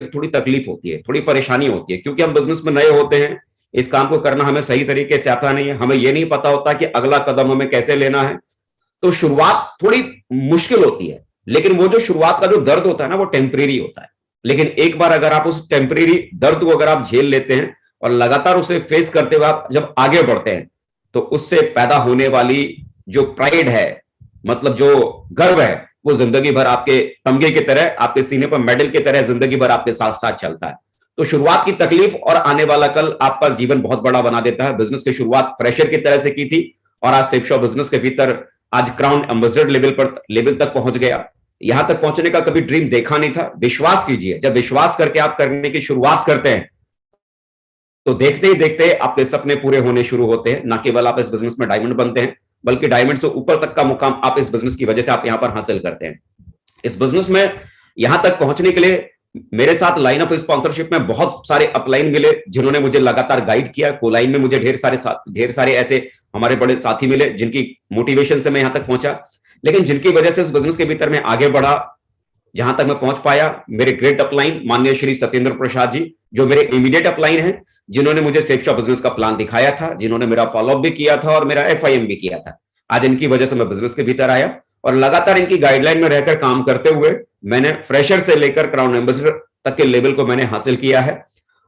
थोड़ी तकलीफ होती है, थोड़ी परेशानी होती है, क्योंकि हम बिजनेस में नए होते हैं, इस काम को करना हमें सही तरीके से आता नहीं है, हमें यह नहीं पता होता कि अगला कदम हमें कैसे लेना है। तो शुरुआत थोड़ी मुश्किल होती है, लेकिन वो जो शुरुआत का जो दर्द होता है ना, वो टेम्परेरी होता है। लेकिन एक बार अगर आप उस टेम्परेरी दर्द को अगर आप झेल लेते हैं और लगातार उसे फेस करते हुए आप जब आगे बढ़ते हैं, तो उससे पैदा होने वाली जो प्राइड है, मतलब जो गर्व है, वो जिंदगी भर आपके तमगे की तरह, आपके सीने पर मेडल की तरह जिंदगी भर आपके साथ साथ चलता है। तो शुरुआत की तकलीफ और आने वाला कल आपका जीवन बहुत बड़ा बना देता है। बिजनेस की शुरुआत फ्रेशर की तरह से की थी और आज सेफशॉप बिजनेस के भीतर आज क्राउन एम्बेसडर लेवल तक पहुंच गया। यहां तक पहुंचने का कभी ड्रीम देखा नहीं था। विश्वास कीजिए, जब विश्वास करके आप करने की शुरुआत करते हैं तो देखते ही देखते आपके सपने पूरे होने शुरू होते हैं। ना केवल आप इस बिजनेस में डायमंड बनते हैं, बल्कि डायमंड से ऊपर तक का मुकाम आप इस बिजनेस की वजह से आप यहां पर हासिल करते हैं। इस बिजनेस में यहां तक पहुंचने के लिए मेरे साथ लाइन ऑफ स्पॉन्सरशिप में बहुत सारे अपलाइन मिले, जिन्होंने मुझे लगातार गाइड किया। कोलाइन में मुझे ढेर सारे ऐसे हमारे बड़े साथी मिले जिनकी मोटिवेशन से मैं यहां तक पहुंचा, लेकिन जिनकी वजह से इस बिजनेस के भीतर मैं आगे बढ़ा, जहां तक मैं पहुंच पाया। मेरे ग्रेट अपलाइन माननीय श्री सत्येंद्र प्रसाद जी, जो मेरे इमीडिएट अपलाइन हैं, जिन्होंने मुझे सेफशॉप बिजनेस का प्लान दिखाया था, जिन्होंने मेरा फॉलोअप भी किया था और मेरा FIM भी किया था। आज इनकी वजह से मैं बिजनेस के भीतर आया और लगातार इनकी गाइडलाइन में रहकर काम करते हुए मैंने फ्रेशर से लेकर क्राउन एम्बेसडर तक के लेवल को मैंने हासिल किया है।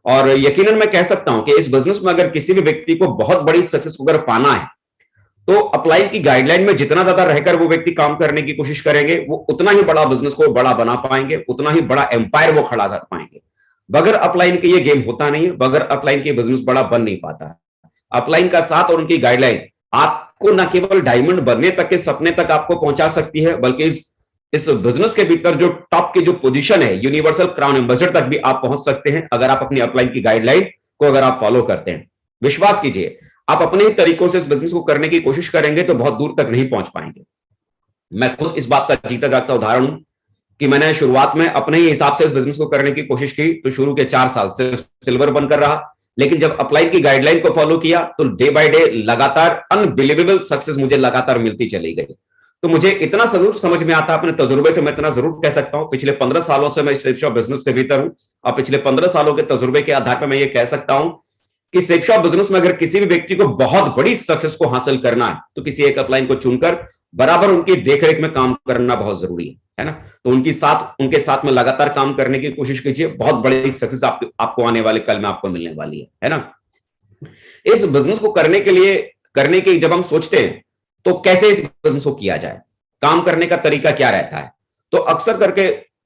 और यकीनन मैं कह सकता हूं कि इस बिजनेस में अगर किसी भी व्यक्ति को बहुत बड़ी सक्सेस अगर पाना है, तो अपलाइन की गाइडलाइन में जितना ज्यादा रहकर वो व्यक्ति काम करने की कोशिश करेंगे, वो उतना ही बड़ा बिजनेस को बड़ा बना पाएंगे, उतना ही बड़ा एम्पायर वो खड़ा कर पाएंगे। बगैर अपलाइन के ये गेम होता नहीं है, बगैर अपलाइन के बिजनेस बड़ा बन नहीं पाता। अपलाइन का साथ और उनकी गाइडलाइन आपको न केवल डायमंड बनने तक के सपने तक आपको पहुंचा सकती है, बल्कि इस बिजनेस के भीतर जो टॉप की जो पोजीशन है, यूनिवर्सल क्राउन एम्बेसडर तक भी आप पहुंच सकते हैं, अगर आप अपनी अपलाइन की गाइडलाइन को अगर आप फॉलो करते हैं। विश्वास कीजिए, आप अपने ही तरीकों से इस बिजनेस को करने की कोशिश करेंगे तो बहुत दूर तक नहीं पहुंच पाएंगे। मैं खुद इस बात का जीता जागता उदाहरण हूं कि मैंने शुरुआत में अपने ही हिसाब से इस बिजनेस को करने की कोशिश की, तो शुरू के 4 साल सिर्फ सिल्वर बनकर रहा, लेकिन जब अपलाइन की गाइडलाइन को फॉलो किया तो डे बाय डे लगातार अनबिलीवेबल सक्सेस मुझे लगातार मिलती चली गई। तो मुझे इतना जरूर समझ में आता, अपने तजुर्बे से मैं इतना जरूर कह सकता हूं, पिछले 15 सालों से मैं सेफशॉप बिजनेस के भीतर हूं और पिछले 15 सालों के तजुर्बे के आधार पर मैं ये कह सकता हूं कि सेफशॉप बिजनेस में अगर किसी भी व्यक्ति को बहुत बड़ी सक्सेस को हासिल करना है, तो किसी एक अपलाइन को चुनकर बराबर उनकी देखरेख में काम करना बहुत जरूरी है ना। तो उनके साथ में लगातार काम करने की कोशिश कीजिए, बहुत बड़ी सक्सेस आपको आने वाले कल में आपको मिलने वाली है ना। इस बिजनेस को करने के जब हम सोचते हैं तो कैसे इस बिजनेस को किया जाए, काम करने का तरीका क्या रहता है, तो अक्सर करके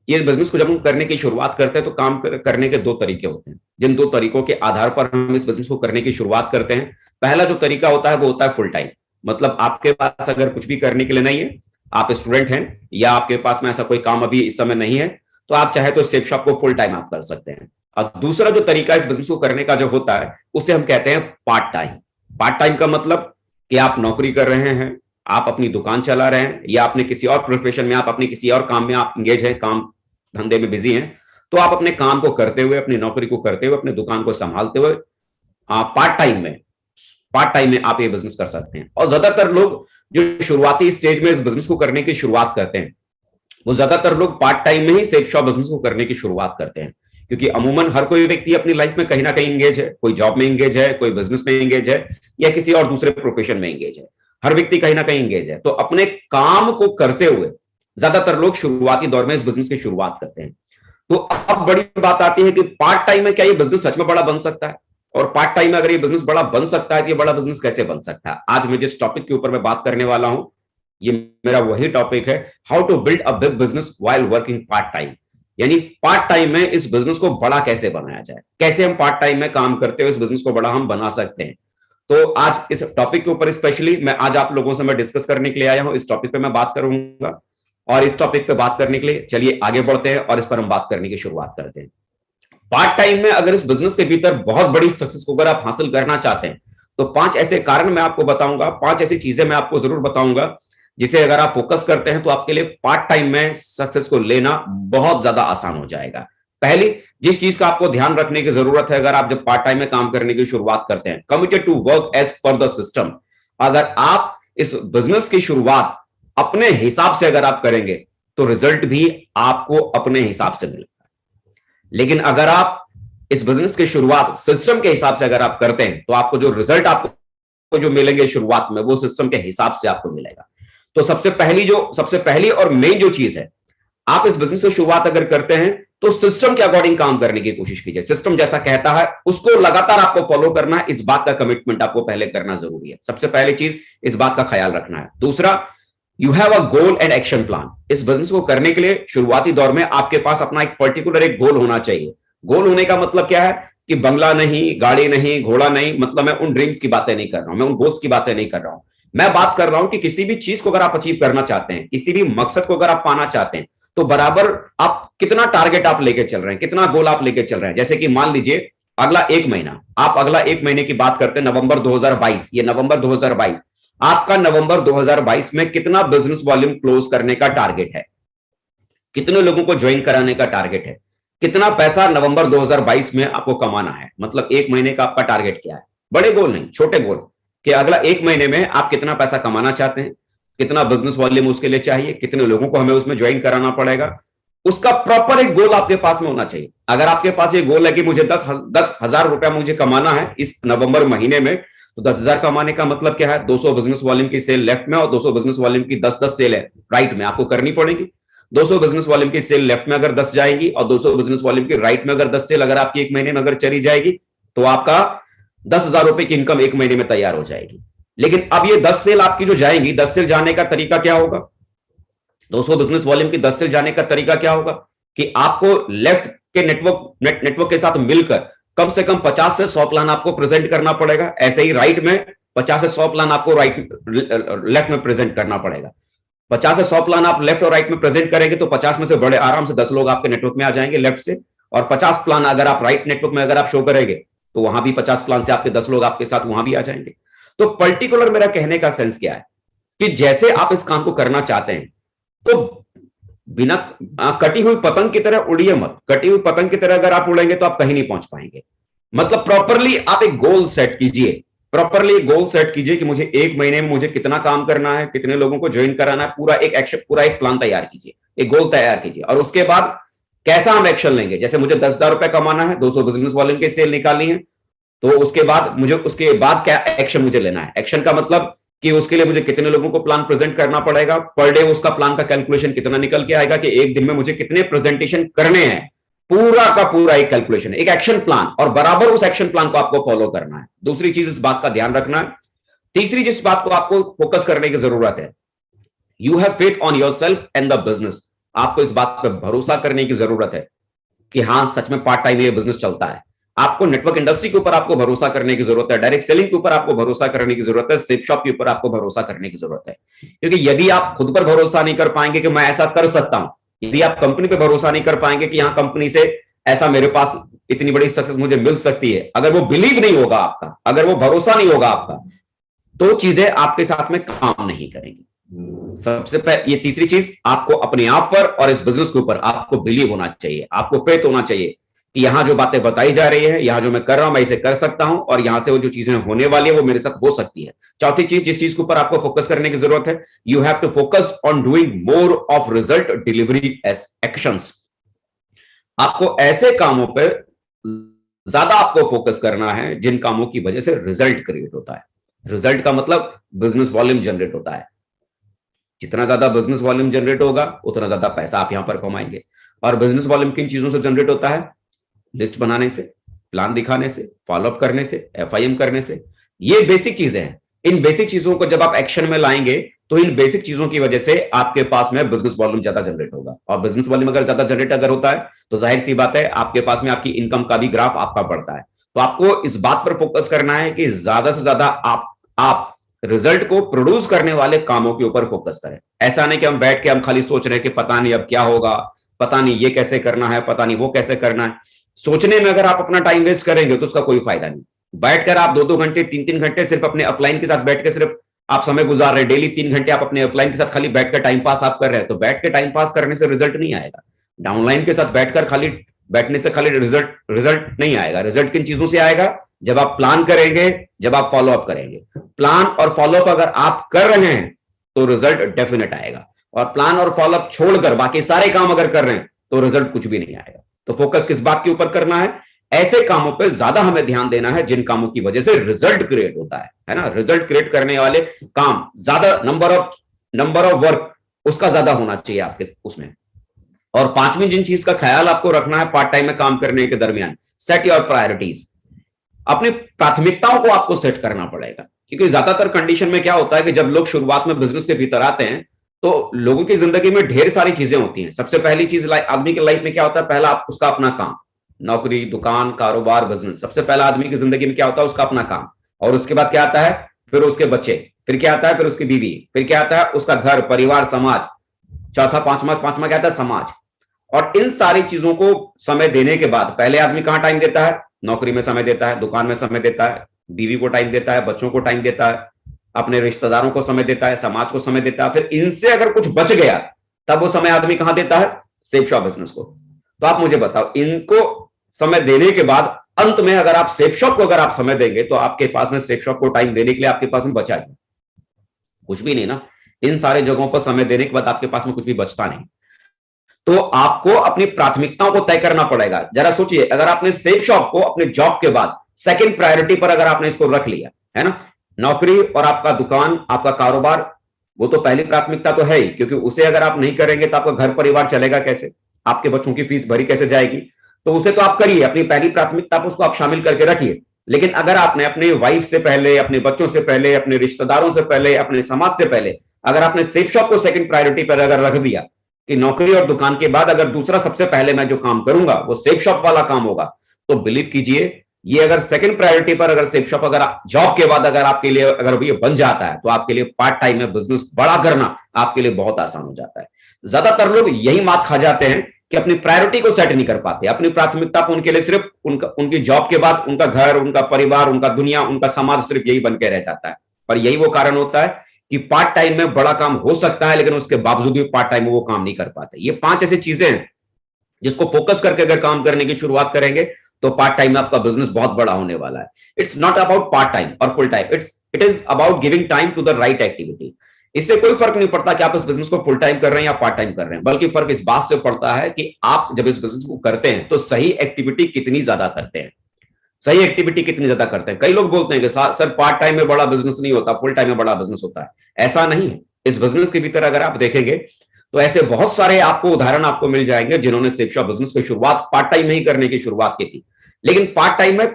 ये बिजनेस को जब हम करने की शुरुआत करते हैं तो काम करने के 2 तरीके होते हैं, जिन 2 तरीकों के आधार पर हम इस बिजनेस को करने की शुरुआत करते हैं। पहला जो तरीका होता है वो होता है फुल टाइम, मतलब आपके पास अगर कुछ भी करने के लिए नहीं है, आप स्टूडेंट हैं या आपके पास में ऐसा कोई काम अभी इस समय नहीं है, तो आप चाहे तो सेफशॉप को फुल टाइम आप कर सकते हैं। और दूसरा जो तरीका इस बिजनेस को करने का जो होता है उसे हम कहते हैं पार्ट टाइम। पार्ट टाइम का मतलब कि आप नौकरी कर रहे हैं, आप अपनी दुकान चला रहे हैं, या अपने किसी और प्रोफेशन में, आप अपने किसी और काम में आप इंगेज हैं, काम धंधे में बिजी हैं, तो आप अपने काम को करते हुए, अपनी नौकरी को करते हुए, अपनी दुकान को संभालते हुए पार्ट टाइम में आप ये बिजनेस कर सकते हैं। और ज्यादातर लोग जो शुरुआती स्टेज में इस बिजनेस को करने की शुरुआत करते हैं, वो ज्यादातर लोग पार्ट टाइम में ही सेफशॉप बिजनेस को करने की शुरुआत करते हैं, क्योंकि अमूमन हर कोई व्यक्ति अपनी लाइफ में कहीं ना कहीं इंगेज है, कोई जॉब में इंगेज है, कोई बिजनेस में इंगेज है, या किसी और दूसरे प्रोफेशन में इंगेज है। हर व्यक्ति कहीं ना कहीं इंगेज है, तो अपने काम को करते हुए ज्यादातर लोग शुरुआती दौर में इस बिजनेस की शुरुआत करते हैं। तो अब बड़ी बात आती है कि पार्ट टाइम में क्या ये बिजनेस सच में बड़ा बन सकता है, और पार्ट टाइम में अगर ये बिजनेस बड़ा बन सकता है तो ये बड़ा बिजनेस कैसे बन सकता है। आज मैं जिस टॉपिक के ऊपर मैं बात करने वाला हूं, ये मेरा वही टॉपिक है, how to build a big business while working part time. यानी पार्ट टाइम में इस बिजनेस को बड़ा कैसे बनाया जाए, कैसे हम पार्ट टाइम में काम करते हुए इस बिजनेस को बड़ा हम बना सकते हैं। तो आज इस टॉपिक के ऊपर स्पेशली मैं आज आप लोगों से मैं डिस्कस करने के लिए आया हूं, इस टॉपिक पे मैं बात करूंगा। और इस टॉपिक पे बात करने के लिए चलिए आगे बढ़ते हैं और इस पर हम बात करने की शुरुआत करते हैं। पार्ट टाइम में अगर इस बिजनेस के भीतर बहुत बड़ी सक्सेस को अगर आप हासिल करना चाहते हैं, तो 5 ऐसे कारण मैं आपको बताऊंगा, 5 ऐसी चीजें मैं आपको जरूर बताऊंगा, जिसे अगर आप फोकस करते हैं तो आपके लिए पार्ट टाइम में सक्सेस को लेना बहुत ज्यादा आसान हो जाएगा। पहली जिस चीज का आपको ध्यान रखने की जरूरत है, अगर आप जब पार्ट टाइम में काम करने की शुरुआत करते हैं, committed to work as per the system. अगर आप इस बिजनेस की शुरुआत अपने हिसाब से अगर आप करेंगे तो रिजल्ट भी आपको अपने हिसाब से मिलेगा। लेकिन अगर आप इस बिजनेस की शुरुआत सिस्टम के हिसाब से अगर आप करते हैं, तो आपको जो रिजल्ट आपको जो मिलेंगे शुरुआत में, वो सिस्टम के हिसाब से आपको मिलेगा। तो सबसे पहली और मेन जो चीज है, आप इस बिजनेस की शुरुआत अगर करते हैं तो सिस्टम के अकॉर्डिंग काम करने की कोशिश कीजिए। सिस्टम जैसा कहता है उसको लगातार आपको फॉलो करना है, इस बात का कमिटमेंट आपको पहले करना जरूरी है। सबसे पहली चीज इस बात का ख्याल रखना है। दूसरा, you have a goal and action plan. इस बिजनेस को करने के लिए शुरुआती दौर में आपके पास अपना एक पर्टिकुलर एक गोल होना चाहिए। गोल होने का मतलब क्या है कि बंगला नहीं, गाड़ी नहीं, घोड़ा नहीं, मतलब मैं उन ड्रीम्स की बातें नहीं कर रहा हूं, मैं उन गोल्स की बातें नहीं कर रहा हूं। मैं बात कर रहा हूं कि किसी भी चीज को अगर आप अचीव करना चाहते हैं, किसी भी मकसद को अगर आप पाना चाहते हैं, तो बराबर आप कितना टारगेट आप लेके चल रहे हैं, कितना गोल आप लेके चल रहे हैं। जैसे कि मान लीजिए अगला एक महीना, आप अगला एक महीने की बात करते हैं, नवंबर 2022, ये नवंबर 2022, आपका नवंबर 2022 में कितना बिजनेस वॉल्यूम क्लोज करने का टारगेट है, कितने लोगों को ज्वाइन कराने का टारगेट है, कितना पैसा नवंबर 2022 में आपको कमाना है। मतलब एक महीने का आपका टारगेट क्या है। बड़े गोल नहीं, छोटे गोल, कि अगला एक महीने में आप कितना पैसा कमाना चाहते हैं, कितना बिजनेस वॉल्यूम उसके लिए चाहिए, कितने लोगों को हमें उसमें ज्वाइन कराना पड़ेगा, उसका प्रॉपर एक गोल आपके पास में होना चाहिए। अगर आपके पास ये गोल है कि मुझे 10,000 रुपया मुझे कमाना है इस नवंबर महीने में, तो 10,000 कमाने का मतलब क्या है, 200 बिजनेस वॉल्यूम की सेल लेफ्ट में और 200 बिजनेस वॉल्यूम की 10-10 सेल है राइट में आपको करनी पड़ेगी। 200 बिजनेस वॉल्यूम की सेल लेफ्ट में अगर 10 जाएगी और 200 बिजनेस वॉल्यूम की राइट में अगर 10 सेल अगर आपकी एक महीने में अगर चली जाएगी, तो आपका 10,000 रुपए की इनकम एक महीने में तैयार हो जाएगी। लेकिन अब ये 10 सेल आपकी जो जाएंगी, 10 सेल जाने का तरीका क्या होगा, 200 बिजनेस वॉल्यूम की 10 सेल जाने का तरीका क्या होगा कि आपको लेफ्ट के नेटवर्क के साथ मिलकर कम से कम 50 से 100 प्लान आपको प्रेजेंट करना पड़ेगा। ऐसे ही राइट में 50 से 100 प्लान आपको लेफ्ट में प्रेजेंट करना पड़ेगा। 50 से 100 प्लान आप लेफ्ट और राइट में प्रेजेंट करेंगे तो 50 में से बड़े आराम से 10 लोग आपके नेटवर्क में आ जाएंगे लेफ्ट से, और 50 प्लान अगर आप राइट नेटवर्क में अगर आप शो करेंगे तो वहां भी 50 प्लान से आपके 10 लोग आपके साथ वहां भी आ जाएंगे। तो पर्टिकुलर मेरा कहने का सेंस क्या है कि जैसे आप इस काम को करना चाहते हैं, तो बिना कटी हुई पतंग की तरह उड़िए मत। कटी हुई पतंग की तरह अगर आप उड़ेंगे तो आप कहीं नहीं पहुंच पाएंगे। मतलब प्रॉपरली आप एक गोल सेट कीजिए, प्रॉपरली गोल सेट कीजिए कि मुझे एक महीने में मुझे कितना काम करना है, कितने लोगों को ज्वाइन कराना है, पूरा एक एक्शन, पूरा एक प्लान तैयार कीजिए, एक गोल तैयार कीजिए। और उसके बाद कैसा हम एक्शन लेंगे, जैसे मुझे 10,000 रुपए कमाना है, 200 बिजनेस वॉल्यूम की सेल निकालनी है, तो उसके बाद क्या एक्शन मुझे लेना है। एक्शन का मतलब कि उसके लिए मुझे कितने लोगों को प्लान प्रेजेंट करना पड़ेगा, पर डे उसका प्लान का कैलकुलेशन कितना निकल के आएगा कि एक दिन में मुझे कितने प्रेजेंटेशन करने हैं, पूरा का पूरा एक कैलकुलेशन, एक एक्शन प्लान, और बराबर उस एक्शन प्लान को आपको फॉलो करना है। दूसरी चीज इस बात का ध्यान रखना है। तीसरी जिस बात को आपको फोकस करने की जरूरत है, you have faith on your self and the business. आपको इस बात पर भरोसा करने की जरूरत है कि हाँ सच में पार्ट टाइम ये बिजनेस चलता है। आपको नेटवर्क इंडस्ट्री के ऊपर आपको भरोसा करने की जरूरत है, डायरेक्ट सेलिंग के ऊपर आपको भरोसा करने की जरूरत है, सिप शॉप के ऊपर आपको भरोसा करने की जरूरत है। क्योंकि यदि आप खुद पर भरोसा नहीं कर पाएंगे कि मैं ऐसा कर सकता हूं, यदि आप कंपनी पर भरोसा नहीं कर पाएंगे कि यहां कंपनी से ऐसा मेरे पास इतनी बड़ी सक्सेस मुझे मिल सकती है, अगर वो बिलीव नहीं होगा आपका, अगर वो भरोसा नहीं होगा आपका, तो चीजें आपके साथ में काम नहीं करेंगी। सबसे पहले ये तीसरी चीज, आपको अपने आप पर और इस बिजनेस के ऊपर आपको बिलीव होना चाहिए, आपको फेथ होना चाहिए कि यहां जो बातें बताई जा रही है, यहां जो मैं कर रहा हूं मैं इसे कर सकता हूं, और यहां से वो जो चीजें होने वाली है वो मेरे साथ हो सकती है। चौथी चीज जिस चीज के ऊपर आपको फोकस करने की जरूरत है, you have to focus on doing more of result delivery as actions. आपको ऐसे कामों पर ज्यादा आपको फोकस करना है जिन कामों की वजह से रिजल्ट क्रिएट होता है। रिजल्ट का मतलब बिजनेस वॉल्यूम जनरेट होता है। जितना ज्यादा बिजनेस वॉल्यूम जनरेट होगा उतना ज्यादा पैसा आप यहां पर कमाएंगे। और बिजनेस वॉल्यूम किन चीजों से जनरेट होता है, लिस्ट बनाने से, प्लान दिखाने से, फॉलोअप करने से, एफआईएम करने से। ये बेसिक चीजें हैं। इन बेसिक चीजों को जब आप एक्शन में लाएंगे तो इन बेसिक चीजों की वजह से आपके पास में बिजनेस वॉल्यूम ज्यादा जनरेट होगा। और बिजनेस वॉल्यूम अगर ज्यादा जनरेट अगर होता है तो जाहिर सी बात है आपके पास में आपकी इनकम का भी ग्राफ आपका बढ़ता है। तो आपको इस बात पर फोकस करना है कि ज्यादा से ज्यादा आप रिजल्ट को प्रोड्यूस करने वाले कामों के ऊपर फोकस करें। ऐसा नहीं कि हम बैठ के हम खाली सोच रहे हैं कि पता नहीं अब क्या होगा, पता नहीं ये कैसे करना है, पता नहीं वो कैसे करना है। सोचने में अगर आप अपना टाइम वेस्ट करेंगे तो उसका कोई फायदा नहीं। बैठकर आप 2-2 घंटे 3-3 घंटे सिर्फ अपने अपलाइन के साथ बैठ के सिर्फ आप समय गुजार रहे हैं, डेली 3 घंटे आप अपने अपलाइन के साथ खाली बैठकर टाइम पास आप कर रहे हैं, तो बैठ के टाइम पास करने से रिजल्ट नहीं आएगा। डाउनलाइन के साथ बैठकर खाली बैठने से खाली रिजल्ट नहीं आएगा। रिजल्ट किन चीजों से आएगा, जब आप प्लान करेंगे, जब आप फॉलोअप करेंगे। प्लान और फॉलोअप अगर आप कर रहे हैं तो रिजल्ट डेफिनेट आएगा, और प्लान और फॉलोअप छोड़कर बाकी सारे काम अगर कर रहे हैं तो रिजल्ट कुछ भी नहीं आएगा। तो फोकस किस बात के ऊपर करना है? ऐसे कामों पे ज्यादा हमें ध्यान देना है जिन कामों की वजह से रिजल्ट क्रिएट होता है ना। रिजल्ट क्रिएट करने वाले काम ज्यादा, नंबर ऑफ वर्क उसका ज्यादा होना चाहिए आपके उसमें। और पांचवी जिन चीज का ख्याल आपको रखना है पार्ट टाइम में काम करने के दरमियान, सेट योर प्रायोरिटीज। अपनी प्राथमिकताओं को आपको सेट करना पड़ेगा, क्योंकि ज्यादातर कंडीशन में क्या होता है कि जब लोग शुरुआत में बिजनेस के भीतर आते हैं तो लोगों की जिंदगी में ढेर सारी चीजें होती हैं। सबसे पहली चीज आदमी के लाइफ में क्या होता है? पहला उसका अपना काम, नौकरी, दुकान, कारोबार, बिजनेस। सबसे पहला आदमी की जिंदगी में क्या होता है? उसका अपना काम। और उसके बाद क्या आता है? फिर उसके बच्चे, फिर क्या आता है? फिर उसकी बीवी, फिर क्या आता है? उसका घर, परिवार, समाज। चौथा, पांचवा क्या आता है? समाज। और इन सारी चीजों को समय देने के बाद पहले आदमी कहां टाइम देता है? नौकरी में समय देता है, दुकान में समय देता है, बीवी को टाइम देता है, बच्चों को टाइम देता है, अपने रिश्तेदारों को समय देता है, समाज को समय देता है। फिर इनसे अगर कुछ बच गया तब वो समय आदमी कहां देता है? सेफ शॉप बिजनेस को। तो आप मुझे बताओ, इनको समय देने के बाद अंत में अगर आप सेफ शॉप को अगर आप समय देंगे तो आपके पास में सेफ शॉप को टाइम देने के लिए आपके पास में बचा है कुछ भी नहीं ना। इन सारे जगहों पर समय देने के बाद आपके पास में कुछ भी बचता नहीं। तो आपको अपनी प्राथमिकताओं को तय करना पड़ेगा। जरा सोचिए, अगर आपने सेफ शॉप को अपने जॉब के बाद सेकंड प्रायोरिटी पर अगर आपने इसको रख लिया है ना, नौकरी और आपका दुकान, आपका कारोबार, वो तो पहली प्राथमिकता तो है ही, क्योंकि उसे अगर आप नहीं करेंगे तो आपका घर परिवार चलेगा कैसे? आपके बच्चों की फीस भरी कैसे जाएगी? तो उसे तो आप करिए, अपनी पहली प्राथमिकता पर उसको आप शामिल करके रखिए। लेकिन अगर आपने अपने वाइफ से पहले, अपने बच्चों से पहले, अपने रिश्तेदारों से पहले, अपने समाज से पहले अगर आपने सेफ शॉप को सेकंड प्रायोरिटी पर अगर रख दिया कि नौकरी और दुकान के बाद अगर दूसरा सबसे पहले मैं जो काम करूंगा वो सेफ शॉप वाला काम होगा, तो बिलीव कीजिए, ये अगर सेकंड प्रायोरिटी पर अगर सेफ शॉप अगर जॉब के बाद अगर आपके लिए अगर ये बन जाता है तो आपके लिए पार्ट टाइम में बिजनेस बड़ा करना आपके लिए बहुत आसान हो जाता है। ज्यादातर लोग यही मात खा जाते हैं कि अपनी प्रायोरिटी को सेट नहीं कर पाते। अपनी प्राथमिकता को उनके लिए सिर्फ उनकी जॉब के बाद उनका घर, उनका परिवार, उनका दुनिया, उनका समाज सिर्फ यही बन के रह जाता है। पर यही वो कारण होता है कि पार्ट टाइम में बड़ा काम हो सकता है लेकिन उसके बावजूद भी पार्ट टाइम में वो काम नहीं कर पाते। ये 5 ऐसी चीजें हैं जिसको फोकस करके अगर काम करने की शुरुआत करेंगे तो पार्ट टाइम में आपका बिजनेस बहुत बड़ा होने वाला है। It's not about part time और full time, it is about giving time to the right activity. इससे कोई फर्क नहीं पड़ता कि आप इस बिजनेस को फुल टाइम कर रहे हैं या पार्ट टाइम कर रहे हैं, बल्कि फर्क इस बात से पड़ता है कि आप जब इस बिजनेस को करते हैं तो सही एक्टिविटी कितनी ज्यादा करते हैं। सही एक्टिविटी कितनी ज्यादा करते हैं। कई लोग बोलते हैं कि सर पार्ट टाइम में बड़ा बिजनेस नहीं होता, फुल टाइम में बड़ा बिजनेस होता है। ऐसा नहीं है। इस बिजनेस के भीतर अगर आप देखेंगे तो ऐसे बहुत सारे आपको उदाहरण आपको मिल जाएंगे जिन्होंने सेफ शॉप बिजनेस की शुरुआत पार्ट टाइम नहीं करने की शुरुआत की थी, लेकिन पार्ट टाइम में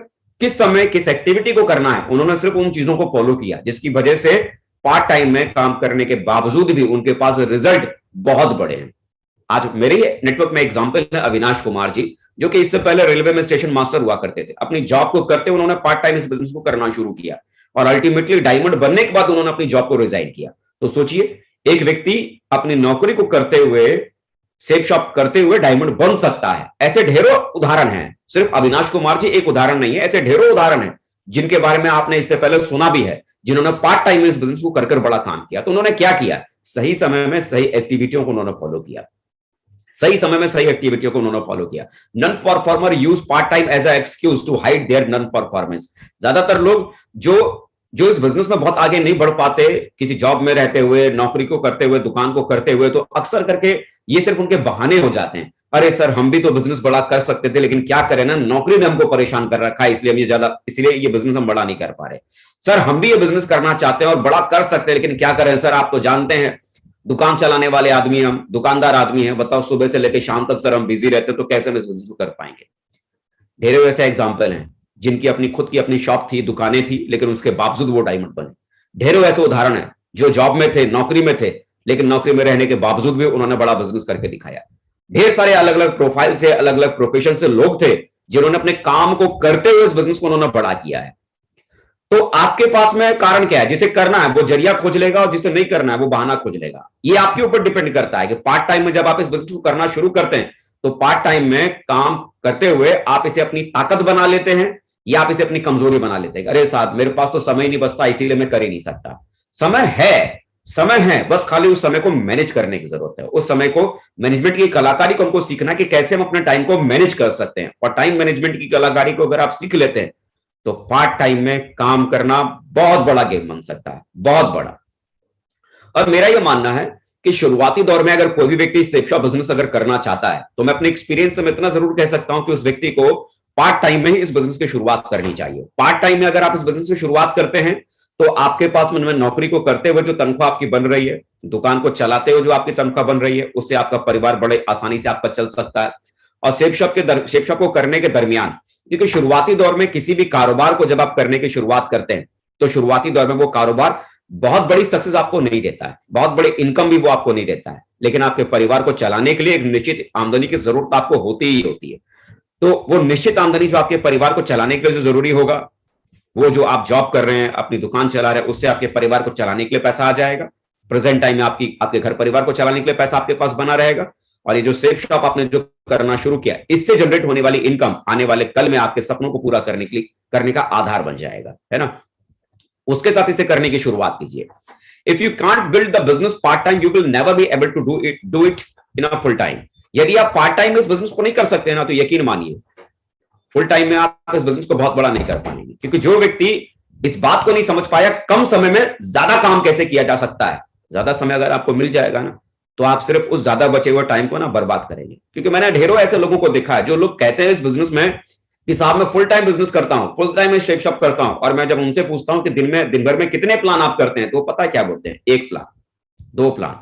किस समय किस एक्टिविटी को करना है उन्होंने सिर्फ उन चीजों को फॉलो किया, जिसकी वजह से पार्ट टाइम में काम करने के बावजूद भी उनके पास रिजल्ट बहुत बड़े हैं। आज मेरे नेटवर्क में एग्जांपल है अविनाश कुमार जी, जो कि इससे पहले रेलवे में स्टेशन मास्टर हुआ करते थे। अपनी जॉब को करते उन्होंने पार्ट टाइम इस बिजनेस को करना शुरू किया और अल्टीमेटली डायमंड बनने के बाद उन्होंने अपनी जॉब को रिजाइन किया। तो सोचिए, एक व्यक्ति अपनी नौकरी को करते हुए, सेफ शॉप करते हुए डायमंड बन सकता है। ऐसे ढेरों उदाहरण हैं, सिर्फ अविनाश कुमार जी एक उदाहरण नहीं है, ऐसे ढेरों उदाहरण हैं जिनके बारे में आपने इससे पहले सुना भी है, जिन्होंने पार्ट टाइम में इस बिजनेस को कर बड़ा काम किया। तो उन्होंने क्या किया? सही समय में सही एक्टिविटियों को उन्होंने फॉलो किया। सही समय में सही एक्टिविटियों को उन्होंने फॉलो किया। Non performer use part time as a excuse to hide their non performance. ज्यादातर लोग जो इस बिजनेस में बहुत आगे नहीं बढ़ पाते, किसी जॉब में रहते हुए, नौकरी को करते हुए, दुकान को करते हुए, तो अक्सर करके ये सिर्फ उनके बहाने हो जाते हैं। अरे सर, हम भी तो बिजनेस बड़ा कर सकते थे, लेकिन क्या करें ना, नौकरी ने हमको परेशान कर रखा है, इसलिए ये बिजनेस हम बड़ा नहीं कर पा रहे। सर, हम भी ये बिजनेस करना चाहते हैं और बड़ा कर सकते हैं, लेकिन क्या करें सर, आप तो जानते हैं दुकान चलाने वाले आदमी, हम दुकानदार आदमी हैं, बताओ सुबह से लेकर शाम तक सर हम बिजी रहते हैं, तो कैसे हम इस बिजनेस को कर पाएंगे। ढेरों ऐसे एग्जाम्पल हैं जिनकी अपनी खुद की अपनी शॉप थी, दुकानें थी, लेकिन उसके बावजूद वो डायमंड बने। ढेरों ऐसे उदाहरण हैं जो जॉब में थे, नौकरी में थे, लेकिन नौकरी में रहने के बावजूद भी उन्होंने बड़ा बिजनेस करके दिखाया। ढेर सारे अलग अलग प्रोफाइल से, अलग अलग प्रोफेशन से लोग थे जिन्होंने अपने काम को करते हुए इस बिजनेस को उन्होंने बड़ा किया है। तो आपके पास में कारण क्या है? जिसे करना है वो जरिया खोज लेगा और जिसे नहीं करना है वो बहाना खोज लेगा। ये आपके ऊपर डिपेंड करता है कि पार्ट टाइम में जब आप इस बिजनेस को करना शुरू करते हैं तो पार्ट टाइम में काम करते हुए आप इसे अपनी ताकत बना लेते हैं या आप इसे अपनी कमजोरी बना लेते हैं। अरे साहब, मेरे पास तो समय नहीं बचता, इसीलिए मैं कर ही नहीं सकता। समय है, बस खाली उस समय को मैनेज करने की जरूरत है। उस समय को, मैनेजमेंट की कलाकारी को हमको सीखना कि कैसे हम अपने टाइम को मैनेज कर सकते हैं। और टाइम मैनेजमेंट की कलाकारी को अगर आप सीख लेते हैं तो पार्ट टाइम में काम करना बहुत बड़ा गेम बन सकता है, बहुत बड़ा। और मेरा यह मानना है कि शुरुआती दौर में अगर कोई भी व्यक्ति सेफ शॉप बिजनेस अगर करना चाहता है, तो मैं अपने एक्सपीरियंस से मैं इतना जरूर कह सकता हूं कि उस व्यक्ति को पार्ट टाइम में ही इस बिजनेस की शुरुआत करनी चाहिए। पार्ट टाइम में अगर आप इस बिजनेस की शुरुआत करते हैं, तो आपके पास में नौकरी को करते हुए जो तनख्वाह आपकी बन रही है, दुकान को चलाते हुए जो आपकी तनख्वाह बन रही है, उससे आपका परिवार बड़े आसानी से आपका चल सकता है। और सेफ शॉप को करने के दरमियान, क्योंकि शुरुआती दौर में किसी भी कारोबार को जब आप करने की शुरुआत करते हैं, तो शुरुआती दौर में वो कारोबार बहुत बड़ी सक्सेस आपको नहीं देता है, बहुत बड़ी इनकम भी वो आपको नहीं देता है, लेकिन आपके परिवार को चलाने के लिए एक निश्चित आमदनी की जरूरत आपको होती ही होती है। तो वो निश्चित आमदनी जो आपके परिवार को चलाने के लिए जो जरूरी होगा, वो जो आप जॉब कर रहे हैं, अपनी दुकान चला रहे हैं, उससे आपके परिवार को चलाने के लिए पैसा आ जाएगा। प्रेजेंट टाइम में आपके घर परिवार को चलाने के लिए पैसा आपके पास बना रहेगा। और ये जो सेफ शॉप आपने जो करना शुरू किया, इससे जनरेट होने वाली इनकम आने वाले कल में आपके सपनों को पूरा करने का आधार बन जाएगा, है ना। उसके साथ इसे करने की शुरुआत कीजिए। If you can't build the business part time, you will never be able to do it in a full time. यदि आप पार्ट टाइम में इस बिजनेस को नहीं कर सकते ना, तो यकीन मानिए फुल टाइम में आप इस बिजनेस को बहुत बड़ा नहीं कर पाएंगे। क्योंकि जो व्यक्ति इस बात को नहीं समझ पाया कम समय में ज्यादा काम कैसे किया जा सकता है, ज्यादा समय अगर आपको मिल जाएगा ना, तो आप सिर्फ उस ज्यादा बचे हुए टाइम को ना बर्बाद करेंगे। क्योंकि मैंने ढेरों ऐसे लोगों को देखा है जो लोग कहते हैं इस बिजनेस में कि साहब मैं फुल टाइम बिजनेस करता हूं, फुल टाइम में सेफ शॉप करता हूं, और मैं जब उनसे पूछता हूं कि दिन भर में कितने प्लान आप करते हैं, तो पता है क्या बोलते हैं, 1 प्लान 2 प्लान।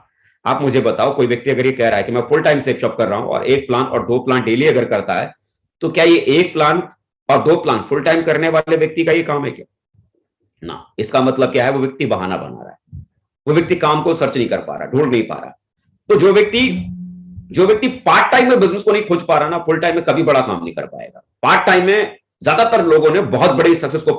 आप मुझे बताओ, कोई व्यक्ति अगर ये कह रहा है कि मैं फुल टाइम सेफ शॉप कर रहा हूं और 1 प्लान और 2 प्लान डेली अगर करता है, तो क्या ये 1 प्लान और 2 प्लान फुल टाइम करने वाले व्यक्ति का ये काम है क्या? ना। इसका मतलब क्या है, वो व्यक्ति बहाना बना रहा है, वो व्यक्ति काम को सर्च नहीं कर पा रहा, ढूंढ नहीं पा रहा। तो जो व्यक्ति पार्ट टाइम में बिजनेस को नहीं खोज पा रहा ना, फुल टाइम में कभी बड़ा काम नहीं कर पाएगा। पार्ट टाइम में ज्यादातर लोगों ने बहुत बड़ी सक्सेस को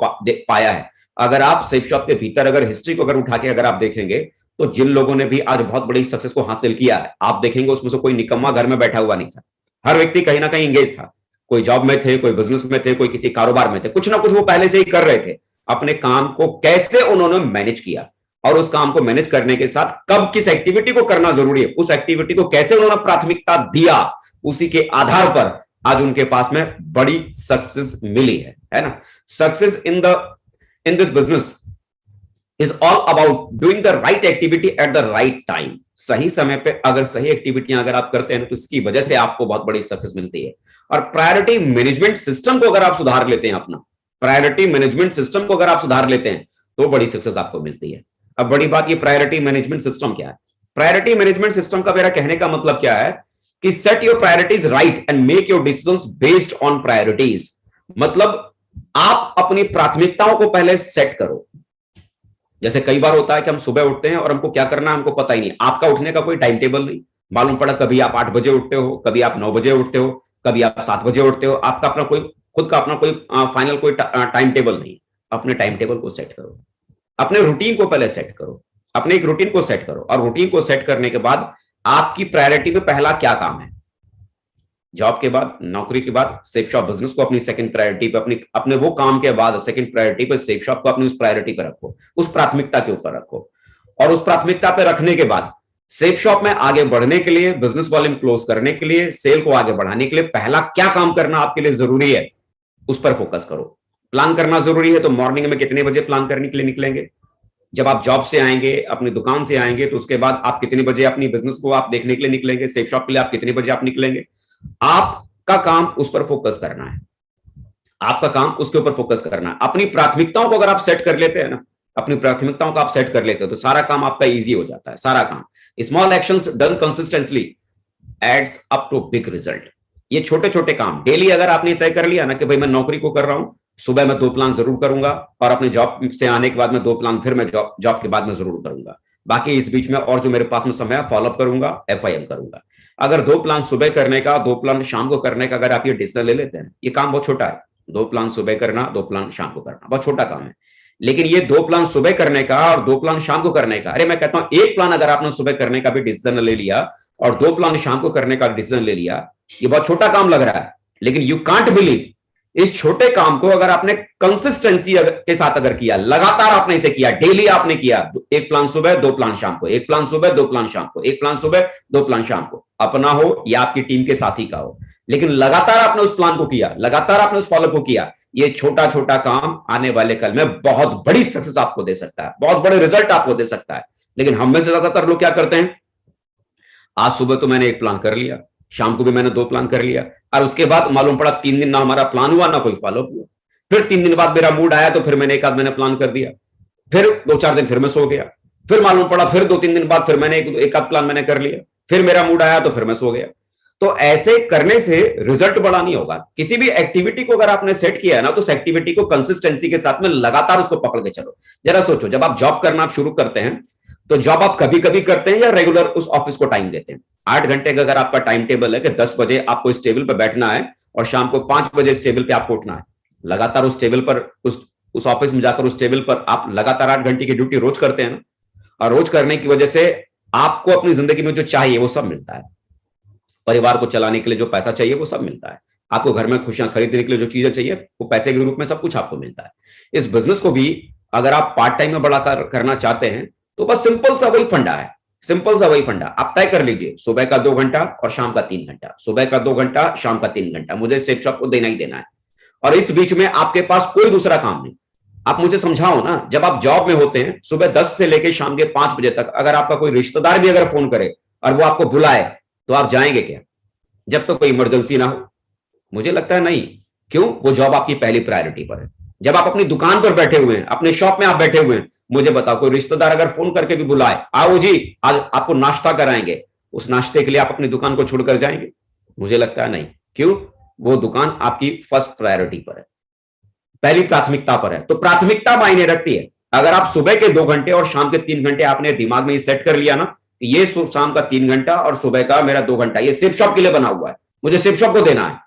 पाया है। अगर आप सेफ शॉप के भीतर अगर हिस्ट्री को अगर उठा के अगर आप देखेंगे, तो जिन लोगों ने भी आज बहुत बड़ी सक्सेस को हासिल किया है, आप देखेंगे उसमें से कोई निकम्मा घर में बैठा हुआ नहीं था। हर व्यक्ति कहीं ना कहीं इंगेज था, कोई जॉब में थे, कोई बिजनेस में थे, कोई किसी कारोबार में थे, कुछ ना कुछ वो पहले से ही कर रहे थे। अपने काम को कैसे उन्होंने मैनेज किया, और उस काम को मैनेज करने के साथ कब किस एक्टिविटी को करना जरूरी है, उस एक्टिविटी को कैसे उन्होंने प्राथमिकता दिया, उसी के आधार पर आज उनके पास में बड़ी सक्सेस मिली है ना। Success in this business is all about doing the right activity at the right time. सही समय पे अगर सही एक्टिविटियां अगर आप करते हैं, तो इसकी वजह से आपको बहुत बड़ी सक्सेस मिलती है। और प्रायोरिटी मैनेजमेंट सिस्टम को अगर आप सुधार लेते हैं, अपना प्रायोरिटी मैनेजमेंट सिस्टम को अगर आप सुधार लेते हैं, तो बड़ी सक्सेस आपको मिलती है। अब बड़ी बात, ये प्रायोरिटी मैनेजमेंट सिस्टम क्या है? प्रायोरिटी मैनेजमेंट सिस्टम का मेरा कहने का मतलब क्या है कि set your priorities right and make your decisions based on priorities. मतलब आप अपनी प्राथमिकताओं को पहले सेट करो। जैसे कई बार होता है कि हम सुबह उठते हैं और हमको क्या करना है हमको पता ही नहीं, आपका उठने का कोई टाइम टेबल नहीं मालूम पड़ा, कभी आप 8 बजे उठते हो, कभी आप 9 बजे उठते हो, कभी आप 7 बजे उठते हो। आपका अपना कोई खुद का अपना कोई फाइनल कोई टाइम टेबल नहीं। अपने टाइम टेबल को सेट करो, अपने रूटीन को पहले सेट करो, अपने एक रूटीन को सेट करो। और रूटीन को सेट करने के बाद आपकी प्रायोरिटी में पहला क्या काम है, जॉब के बाद, नौकरी के बाद सेफ शॉप बिजनेस को अपनी सेकंड प्रायोरिटी पे, अपने वो काम के बाद सेकंड प्रायोरिटी पे सेफ शॉप को अपनी उस प्रायोरिटी पे रखो, उस प्राथमिकता के ऊपर रखो। और उस प्राथमिकता पे रखने के बाद सेफ शॉप में आगे बढ़ने के लिए, बिजनेस वॉल्यूम क्लोज करने के लिए, सेल को आगे बढ़ाने के लिए पहला क्या काम करना आपके लिए जरूरी है, उस पर फोकस करो। प्लान करना जरूरी है, तो मॉर्निंग में कितने बजे प्लान करने के लिए निकलेंगे? जब आप जॉब से आएंगे, अपनी दुकान से आएंगे, तो उसके बाद आप कितने बजे अपनी बिजनेस को आप देखने के लिए निकलेंगे? सेफ शॉप के लिए आप कितने बजे आप निकलेंगे? आपका काम उस पर फोकस करना है, आपका काम उसके ऊपर फोकस करना है। अपनी प्राथमिकताओं को अगर आप सेट कर लेते हैं ना, अपनी प्राथमिकताओं को आप सेट कर लेते हो, तो सारा काम आपका इजी हो जाता है। सारा काम, small actions done consistently adds up to big result. ये छोटे छोटे काम डेली अगर आपने तय कर लिया ना कि भाई मैं नौकरी को कर रहा हूं, सुबह मैं 2 प्लान जरूर करूंगा, और अपने जॉब से आने के बाद मैं 2 प्लान फिर मैं जॉब के बाद में जरूर करूंगा। बाकी इस बीच में और जो मेरे पास में समय है फॉलोअप करूंगा, FIM करूंगा। अगर 2 प्लान सुबह करने का, 2 प्लान शाम को करने का अगर आप ये डिसीजन ले लेते हैं, ये काम बहुत छोटा है। 2 प्लान सुबह करना, 2 प्लान शाम को करना, बहुत छोटा काम है। लेकिन ये 2 प्लान सुबह करने का और 2 प्लान शाम को करने का, अरे मैं कहता हूं 1 प्लान अगर आपने सुबह करने का भी डिसीजन ले लिया और 2 प्लान शाम को करने का डिसीजन ले लिया, ये बहुत छोटा काम लग रहा है, लेकिन यू कांट बिलीव इस छोटे काम को अगर आपने कंसिस्टेंसी के साथ अगर किया, लगातार आपने इसे किया, डेली आपने किया, 1 प्लान सुबह 2 प्लान शाम को, 1 प्लान सुबह 2 प्लान शाम को, 1 प्लान सुबह 2 प्लान शाम को, अपना हो या आपकी टीम के साथी का हो, लेकिन लगातार आपने उस प्लान को किया, लगातार आपने उस फॉलो को किया, ये छोटा छोटा काम आने वाले कल में बहुत बड़ी सक्सेस आपको दे सकता है, बहुत बड़े रिजल्ट आपको दे सकता है। लेकिन हम में से ज्यादातर लोग क्या करते हैं, आज सुबह तो मैंने एक प्लान कर लिया, शाम को भी मैंने 2 प्लान कर लिया, और उसके बाद मालूम पड़ा 3 दिन ना हमारा प्लान हुआ ना कोई फॉलो हुआ। फिर 3 दिन बाद मेरा मूड आया तो फिर मैंने एक आध महीने प्लान कर दिया, फिर 2-4 दिन फिर मैं सो गया, फिर मालूम पड़ा फिर 2-3 दिन बाद फिर मैंने एक आध प्लान मैंने कर लिया, फिर मेरा मूड आया तो फिर मैं सो गया। तो ऐसे करने से रिजल्ट बड़ा नहीं होगा। किसी भी एक्टिविटी को अगर आपने सेट किया है ना, तो उस एक्टिविटी को कंसिस्टेंसी के साथ में लगातार उसको पकड़ के चलो। जरा सोचो, जब आप जॉब करना आप शुरू करते हैं तो जॉब आप कभी कभी करते हैं या रेगुलर उस ऑफिस को टाइम देते हैं? 8 घंटे का अगर आपका टाइम टेबल है कि 10 बजे आपको इस टेबल पर बैठना है और शाम को 5 बजे इस टेबल पे आपको उठना है, लगातार उस टेबल पर उस ऑफिस में जाकर उस टेबल पर आप लगातार 8 घंटे की ड्यूटी रोज करते हैं ना, और रोज करने की वजह से आपको अपनी जिंदगी में जो चाहिए वो सब मिलता है। परिवार को चलाने के लिए जो पैसा चाहिए वो सब मिलता है, आपको घर में खुशियां खरीदने के लिए जो चीजें चाहिए वो पैसे के रूप में सब कुछ आपको मिलता है। इस बिजनेस को भी अगर आप पार्ट टाइम में बड़ा करना चाहते हैं तो बस सिंपल सा वही फंडा है, सिंपल सा वही फंडा। आप तय कर लीजिए, सुबह का 2 घंटा और शाम का 3 घंटा, सुबह का 2 घंटा, शाम का 3 घंटा मुझे सेफ शॉप को देना ही देना है। और इस बीच में आपके पास कोई दूसरा काम नहीं। आप मुझे समझाओ ना, जब आप जॉब में होते हैं सुबह 10 से लेकर शाम के 5 बजे तक, अगर आपका कोई रिश्तेदार भी अगर फोन करे और वो आपको बुलाए तो आप जाएंगे क्या? जब तक तो कोई इमरजेंसी ना हो? मुझे लगता है नहीं। क्यों? वो जॉब आपकी पहली प्रायोरिटी पर है। जब आप अपनी दुकान पर बैठे हुए हैं, अपने शॉप में आप बैठे हुए हैं, मुझे बताओ कोई रिश्तेदार अगर फोन करके भी बुलाए, आओ जी आज आपको नाश्ता कराएंगे, उस नाश्ते के लिए आप अपनी दुकान को छोड़कर जाएंगे? मुझे लगता है नहीं। क्यों? वो दुकान आपकी फर्स्ट प्रायोरिटी पर है, पहली प्राथमिकता पर है। तो प्राथमिकता मायने रखती है। अगर आप सुबह के 2 घंटे और शाम के 3 घंटे आपने दिमाग में सेट कर लिया ना, ये शाम का 3 घंटा और सुबह का मेरा 2 घंटा ये सेफ शॉप के लिए बना हुआ है, मुझे सेफ शॉप को देना है,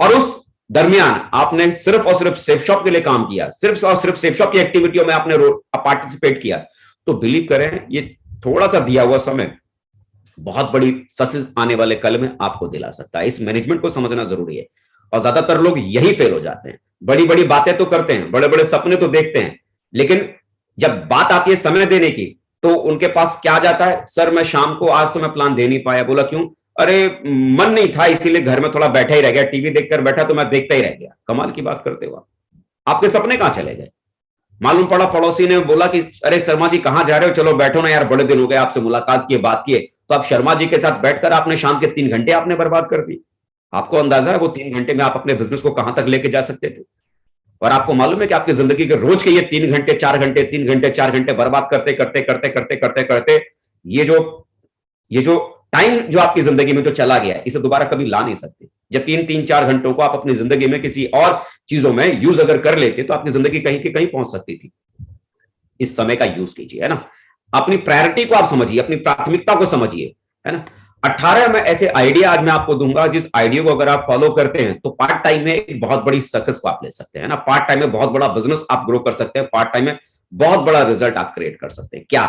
और उस दरमियान आपने सिर्फ और सिर्फ सेफ शॉप के लिए काम किया, सिर्फ और सिर्फ सेफ शॉप की एक्टिविटियों में आपने पार्टिसिपेट किया, तो बिलीव करें ये थोड़ा सा दिया हुआ समय बहुत बड़ी सक्सेस आने वाले कल में आपको दिला सकता है। इस मैनेजमेंट को समझना जरूरी है, और ज्यादातर लोग यही फेल हो जाते हैं। बड़ी बड़ी बातें तो करते हैं, बड़े बड़े सपने तो देखते हैं, लेकिन जब बात आती है समय देने की तो उनके पास क्या आ जाता है? सर मैं शाम को आज तो मैं प्लान दे नहीं पाया। बोला क्यों? अरे मन नहीं था, इसीलिए घर में थोड़ा बैठा ही रह गया, टीवी देखकर बैठा तो मैं देखता ही रह गया। कमाल की बात करते हो आपके सपने कहां चले गए? मालूम पड़ा पड़ोसी ने बोला कि अरे शर्मा जी कहां जा रहे हो, चलो बैठो ना यार, बड़े दिन हो गए आपसे मुलाकात किए, बात किए। तो आप शर्मा जी के साथ बैठकर आपने शाम के 3 घंटे आपने बर्बाद कर दिए। आपको अंदाजा है वो 3 घंटे में आप अपने बिजनेस को कहां तक लेके जा सकते थे? और आपको मालूम है कि आपकी जिंदगी के रोज के ये 3 घंटे 4 घंटे 3 घंटे 4 घंटे बर्बाद करते करते करते करते करते करते ये जो टाइम जो आपकी जिंदगी में जो चला गया, इसे दोबारा कभी ला नहीं सकते। जबकि इन 3-4 घंटों को आप अपनी जिंदगी में किसी और चीजों में यूज अगर कर लेते तो आपकी जिंदगी कहीं की कहीं पहुंच सकती थी। इस समय का यूज कीजिए, है ना। अपनी प्रायोरिटी को आप समझिए, अपनी प्राथमिकता को समझिए, है ना। 18 में ऐसे आइडिया आज मैं आपको दूंगा, जिस आइडिया को अगर आप फॉलो करते हैं तो पार्ट टाइम में एक बहुत बड़ी सक्सेस को आप ले सकते हैं ना। पार्ट टाइम में बहुत बड़ा बिजनेस आप ग्रो कर सकते हैं, पार्ट टाइम में बहुत बड़ा रिजल्ट आप क्रिएट कर सकते हैं। क्या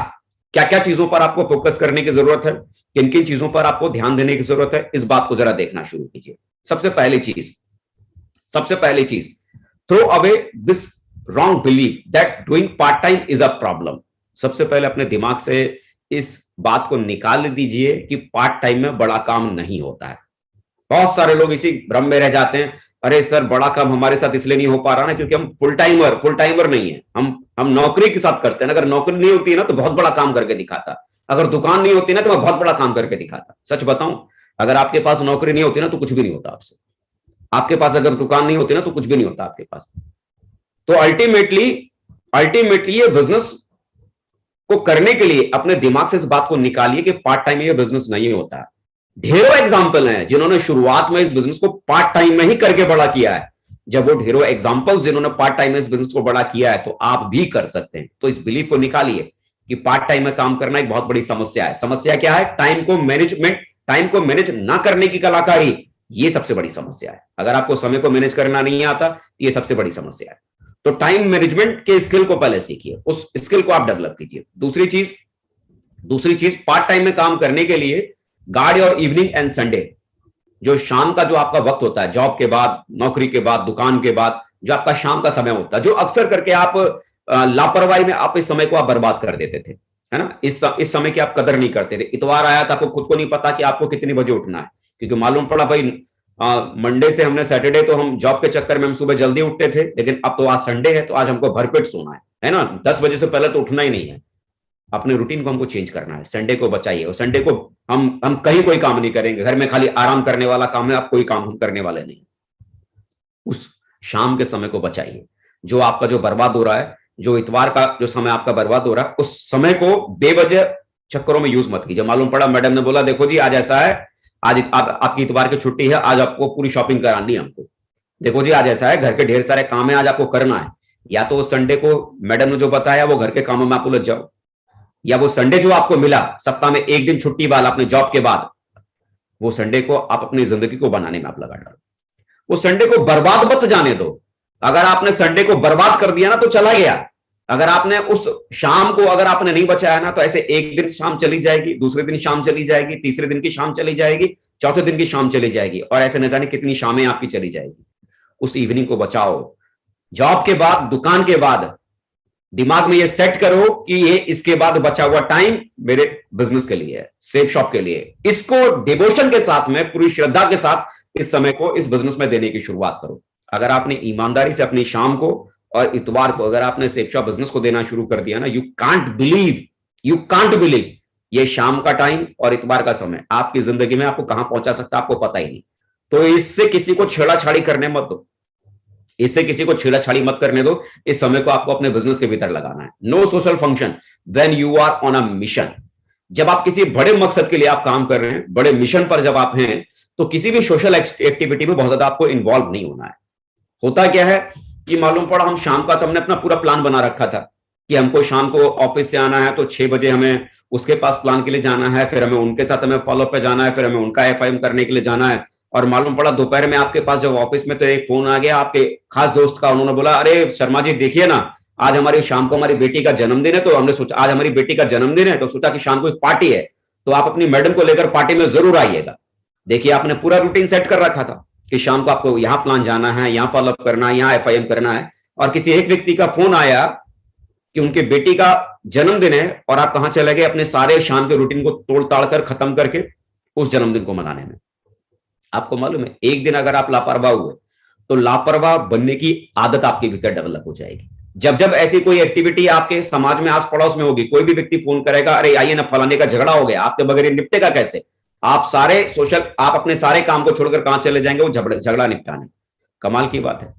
क्या क्या चीजों पर आपको फोकस करने की जरूरत है, किन किन चीजों पर आपको ध्यान देने की जरूरत है, इस बात को जरा देखना शुरू कीजिए। सबसे पहली चीज, throw away this wrong belief that doing part time is a problem. सबसे पहले अपने दिमाग से इस बात को निकाल दीजिए कि पार्ट टाइम में बड़ा काम नहीं होता है। बहुत सारे लोग इसी भ्रम में रह जाते हैं, अरे सर बड़ा काम हमारे साथ इसलिए नहीं हो पा रहा ना क्योंकि हम फुल टाइमर नहीं है, हम नौकरी के साथ करते हैं। अगर नौकरी नहीं होती ना तो बहुत बड़ा काम करके दिखाता, अगर दुकान नहीं होती ना तो मैं बहुत बड़ा काम करके दिखाता। सच बताऊं, अगर आपके पास नौकरी नहीं होती ना तो कुछ भी नहीं होता आपसे, आपके पास अगर दुकान नहीं होती ना तो कुछ भी नहीं होता आपके पास। तो अल्टीमेटली ये बिजनेस को करने के लिए अपने दिमाग से इस बात को निकालिए कि पार्ट टाइम में ये बिजनेस नहीं होता है। ढेरों एग्जाम्पल हैं जिन्होंने शुरुआत में इस बिजनेस को पार्ट टाइम में ही करके बड़ा किया है। जब वो ढेरों एग्जाम्पल्स जिन्होंने पार्ट टाइम में इस बिजनेस को बड़ा किया है तो आप भी कर सकते हैं। तो इस बिलीफ को निकालिए कि पार्ट टाइम में काम करना एक बहुत बड़ी समस्या है। समस्या क्या है? टाइम को मैनेज ना करने की कलाकारी, ये सबसे बड़ी समस्या है। अगर आपको समय को मैनेज करना नहीं आता, ये सबसे बड़ी समस्या है। तो टाइम मैनेजमेंट के स्किल को पहले सीखिए, उस स्किल को आप डेवलप कीजिए। दूसरी चीज पार्ट टाइम में काम करने के लिए गार्ड और इवनिंग एंड संडे, जो शाम का जो आपका वक्त होता है, जॉब के बाद, नौकरी के बाद, दुकान के बाद, जो आपका शाम का समय होता है, जो अक्सर करके आप लापरवाही में आप इस समय को आप बर्बाद कर देते थे, है ना। इस समय की आप कदर नहीं करते थे। इतवार आया था, आपको खुद को नहीं पता कि आपको कितनी बजे उठना है, क्योंकि मालूम पड़ा भाई मंडे से हमने सैटरडे तो हम जॉब के चक्कर में हम सुबह जल्दी उठते थे, लेकिन अब तो आज संडे है तो आज हमको भरपेट सोना है ना। 10 बजे से पहले तो उठना ही नहीं है। अपने रूटीन को हमको चेंज करना है, संडे को बचाइए। और संडे को हम कहीं कोई काम नहीं करेंगे, घर में खाली आराम करने वाला काम है, आप कोई काम हम करने वाले नहीं। उस शाम के समय को बचाइए। जो आपका जो बर्बाद हो रहा है, जो इतवार का जो समय आपका बर्बाद हो रहा है, उस समय को बेवजह चक्करों में यूज मत कीजिए। मालूम पड़ा मैडम ने बोला देखो जी आज ऐसा है, आज आपकी इतवार की छुट्टी है, आज आपको पूरी शॉपिंग करानी है हमको। देखो जी आज ऐसा है, घर के ढेर सारे काम है, आज आपको करना है। या तो संडे को मैडम ने जो बताया वो घर के कामों में आप उलझ जाओ, या वो संडे जो आपको मिला सप्ताह में एक दिन छुट्टी वाला अपने जॉब के बाद, वो संडे को आप अपनी जिंदगी को बनाने में आप लगा डालो। वो संडे को बर्बाद मत जाने दो। अगर आपने संडे को बर्बाद कर दिया ना तो चला गया। अगर आपने उस शाम को अगर आपने नहीं बचाया ना, तो ऐसे एक दिन शाम चली जाएगी, दूसरे दिन शाम चली जाएगी, तीसरे दिन की शाम चली जाएगी, चौथे दिन की शाम चली जाएगी, और ऐसे न जाने कितनी शामें आपकी चली जाएगी। उस इवनिंग को बचाओ। जॉब के बाद, दुकान के बाद दिमाग में ये सेट करो कि ये इसके बाद बचा हुआ टाइम मेरे बिजनेस के लिए है, सेफ शॉप के लिए। इसको डिवोशन के साथ में, पूरी श्रद्धा के साथ इस समय को इस बिजनेस में देने की शुरुआत करो। अगर आपने ईमानदारी से अपनी शाम को और इतवार को अगर आपने सेफ शॉप बिजनेस को देना शुरू कर दिया ना, यू कांट बिलीव ये शाम का टाइम और इतवार का समय आपकी जिंदगी में आपको कहां पहुंचा सकता है, आपको पता ही नहीं। तो इससे किसी को छेड़ाछाड़ी करने मत दो, इससे किसी को छेड़ाछाड़ी मत करने दो। इस समय को आपको अपने बिजनेस के भीतर लगाना है। No social function when you are on a mission. जब आप किसी बड़े मकसद के लिए आप काम कर रहे हैं, बड़े मिशन पर जब आप हैं, तो किसी भी सोशल एक्टिविटी में बहुत ज्यादा आपको इन्वॉल्व नहीं होना है। होता क्या है कि मालूम पड़ा हम शाम का तो हमने अपना पूरा प्लान बना रखा था कि हमको शाम को ऑफिस से आना है, तो 6 बजे हमें उसके पास प्लान के लिए जाना है, फिर हमें उनके साथ हमें फॉलोअप पे जाना है, फिर हमें उनका एफआईएम करने के लिए जाना है। और मालूम पड़ा दोपहर में आपके पास जब ऑफिस में तो एक फोन आ गया आपके खास दोस्त का, उन्होंने बोला अरे शर्मा जी देखिए ना, आज हमारी शाम को हमारी बेटी का जन्मदिन है। तो हमने सोचा आज हमारी बेटी का जन्मदिन है, तो सोचा कि शाम को एक पार्टी है, तो आप अपनी मैडम को लेकर पार्टी में जरूर आइएगा। देखिए आपने पूरा रूटीन सेट कर रखा था कि शाम को आपको यहां प्लान जाना है, यहां फॉलोअप करना है, यहां एफआईएम करना है, और किसी एक व्यक्ति का फोन आया कि उनके बेटी का जन्मदिन है, और आप कहां चले गए अपने सारे शाम के रूटीन को तोड़ ताड़ कर खत्म करके उस जन्मदिन को मनाने में। आपको मालूम है एक दिन अगर आप लापरवाह हुए तो लापरवाह बनने की आदत आपके भीतर डेवलप हो जाएगी। जब जब ऐसी कोई एक्टिविटी आपके समाज में आस पड़ोस में होगी, कोई भी व्यक्ति फोन करेगा अरे आइए ना फलाने का झगड़ा हो गया, आपके बगैर निपटेगा कैसे, आप अपने सारे काम को छोड़कर कहां चले जाएंगे वो झगड़ा निपटाने। कमाल की बात है,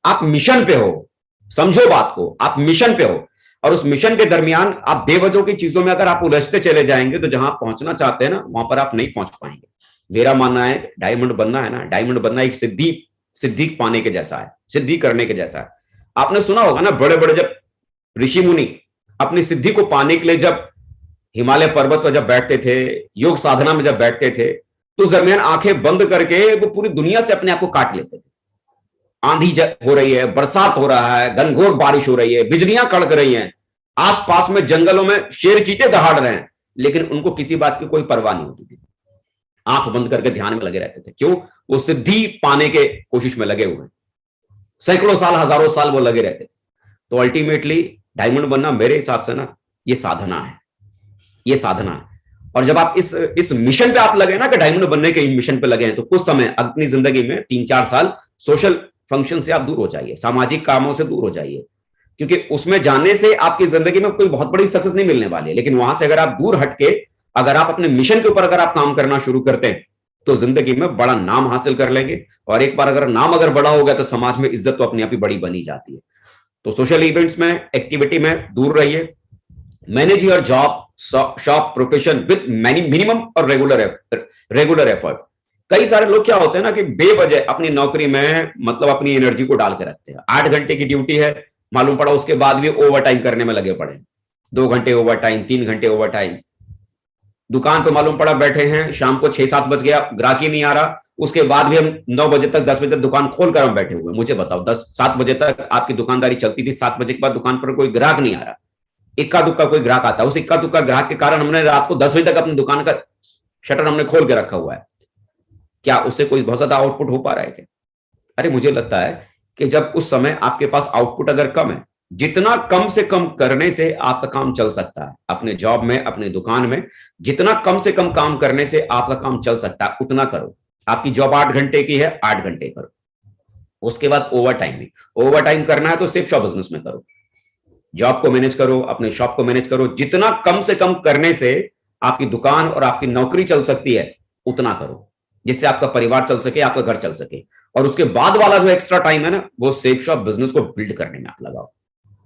आप मिशन पे हो, समझो बात को, आप मिशन पे हो, और उस मिशन के दरमियान आप बेवजह की चीजों में अगर आप उलझते चले जाएंगे तो जहां आप पहुंचना चाहते हैं ना वहां पर आप नहीं पहुंच पाएंगे। मेरा मानना है डायमंड बनना है ना, डायमंड बनना एक सिद्धि पाने के जैसा है, सिद्धि करने के जैसा है। आपने सुना होगा ना बड़े बड़े जब ऋषि मुनि अपनी सिद्धि को पाने के लिए जब हिमालय पर्वत पर जब बैठते थे, योग साधना में जब बैठते थे, तो उस दरमियान आंखें बंद करके वो पूरी दुनिया से अपने आप को काट लेते थे। आंधी हो रही है, बरसात हो रहा है, घनघोर बारिश हो रही है, बिजलियां कड़क रही हैं, आसपास में जंगलों में शेर चीते दहाड़ रहे हैं, लेकिन उनको किसी बात की कोई परवाह नहीं होती थी। आंख बंद करके ध्यान में लगे रहते थे। क्यों? वो सिद्धि पाने के कोशिश में लगे हुए, सैकड़ों साल हजारों साल वो लगे रहते थे। तो अल्टीमेटली डायमंड बनना मेरे हिसाब से ना ये साधना है, ये साधना है। और जब आप इस मिशन पे आप लगे ना कि डायमंड बनने के मिशन पे लगे हैं, तो कुछ समय अपनी जिंदगी में 3-4 साल सोशल फंक्शन से आप दूर हो जाइए, सामाजिक कामों से दूर हो जाइए, क्योंकि उसमें जाने से आपकी जिंदगी में कोई बहुत बड़ी सक्सेस नहीं मिलने वाली है। लेकिन वहां से अगर आप दूर हटके अगर आप अपने मिशन के ऊपर अगर आप काम करना शुरू करते हैं तो जिंदगी में बड़ा नाम हासिल कर लेंगे। और एक बार अगर नाम अगर बड़ा हो गया तो समाज में इज्जत तो अपने आप ही बड़ी बनी जाती है। तो सोशल इवेंट्स में, एक्टिविटी में दूर रहिए। Manage your job, shop, profession with minimum और रेगुलर एफर्ट। कई सारे लोग क्या होते हैं ना कि बेवजह अपनी नौकरी में मतलब अपनी एनर्जी को डाल के रखते हैं। 8 घंटे की ड्यूटी है, मालूम पड़ा उसके बाद भी ओवर टाइम करने में लगे पड़े, 2 घंटे ओवर टाइम, 3 घंटे ओवर टाइम। दुकान पे मालूम पड़ा बैठे हैं, शाम को 6-7 बज गया, ग्राहक ही नहीं आ रहा, उसके बाद भी हम 9 बजे तक, 10 बजे तक दुकान खोलकर हम बैठे हुए। मुझे बताओ 7 बजे तक आपकी दुकानदारी चलती थी, 7 बजे के बाद दुकान पर कोई ग्राहक नहीं आ रहा, इक्का दुक्का कोई ग्राहक आता है। उस इक्का दुक्का ग्राहक के कारण हमने रात को 10 बजे तक अपनी दुकान का शटर हमने खोल के रखा हुआ है। क्या उससे कोई बहुत ज्यादा आउटपुट हो पा रहा है क्या? अरे मुझे लगता है कि जब उस समय आपके पास आउटपुट अगर कम है, जितना कम से कम करने से आपका काम चल सकता है, अपने जॉब में, अपने दुकान में जितना कम से कम काम करने से आपका काम चल सकता है उतना करो। आपकी जॉब 8 घंटे की है, 8 घंटे करो। उसके बाद ओवर टाइम भी, ओवर टाइम करना है तो सिर्फ शॉप बिजनेस में करो। जॉब को मैनेज करो, अपने शॉप को मैनेज करो, जितना कम से कम करने से आपकी दुकान और आपकी नौकरी चल सकती है उतना करो, जिससे आपका परिवार चल सके, आपका घर चल सके। और उसके बाद वाला जो एक्स्ट्रा टाइम है ना, वो सेफ शॉप बिजनेस को बिल्ड करने में आप लगाओ।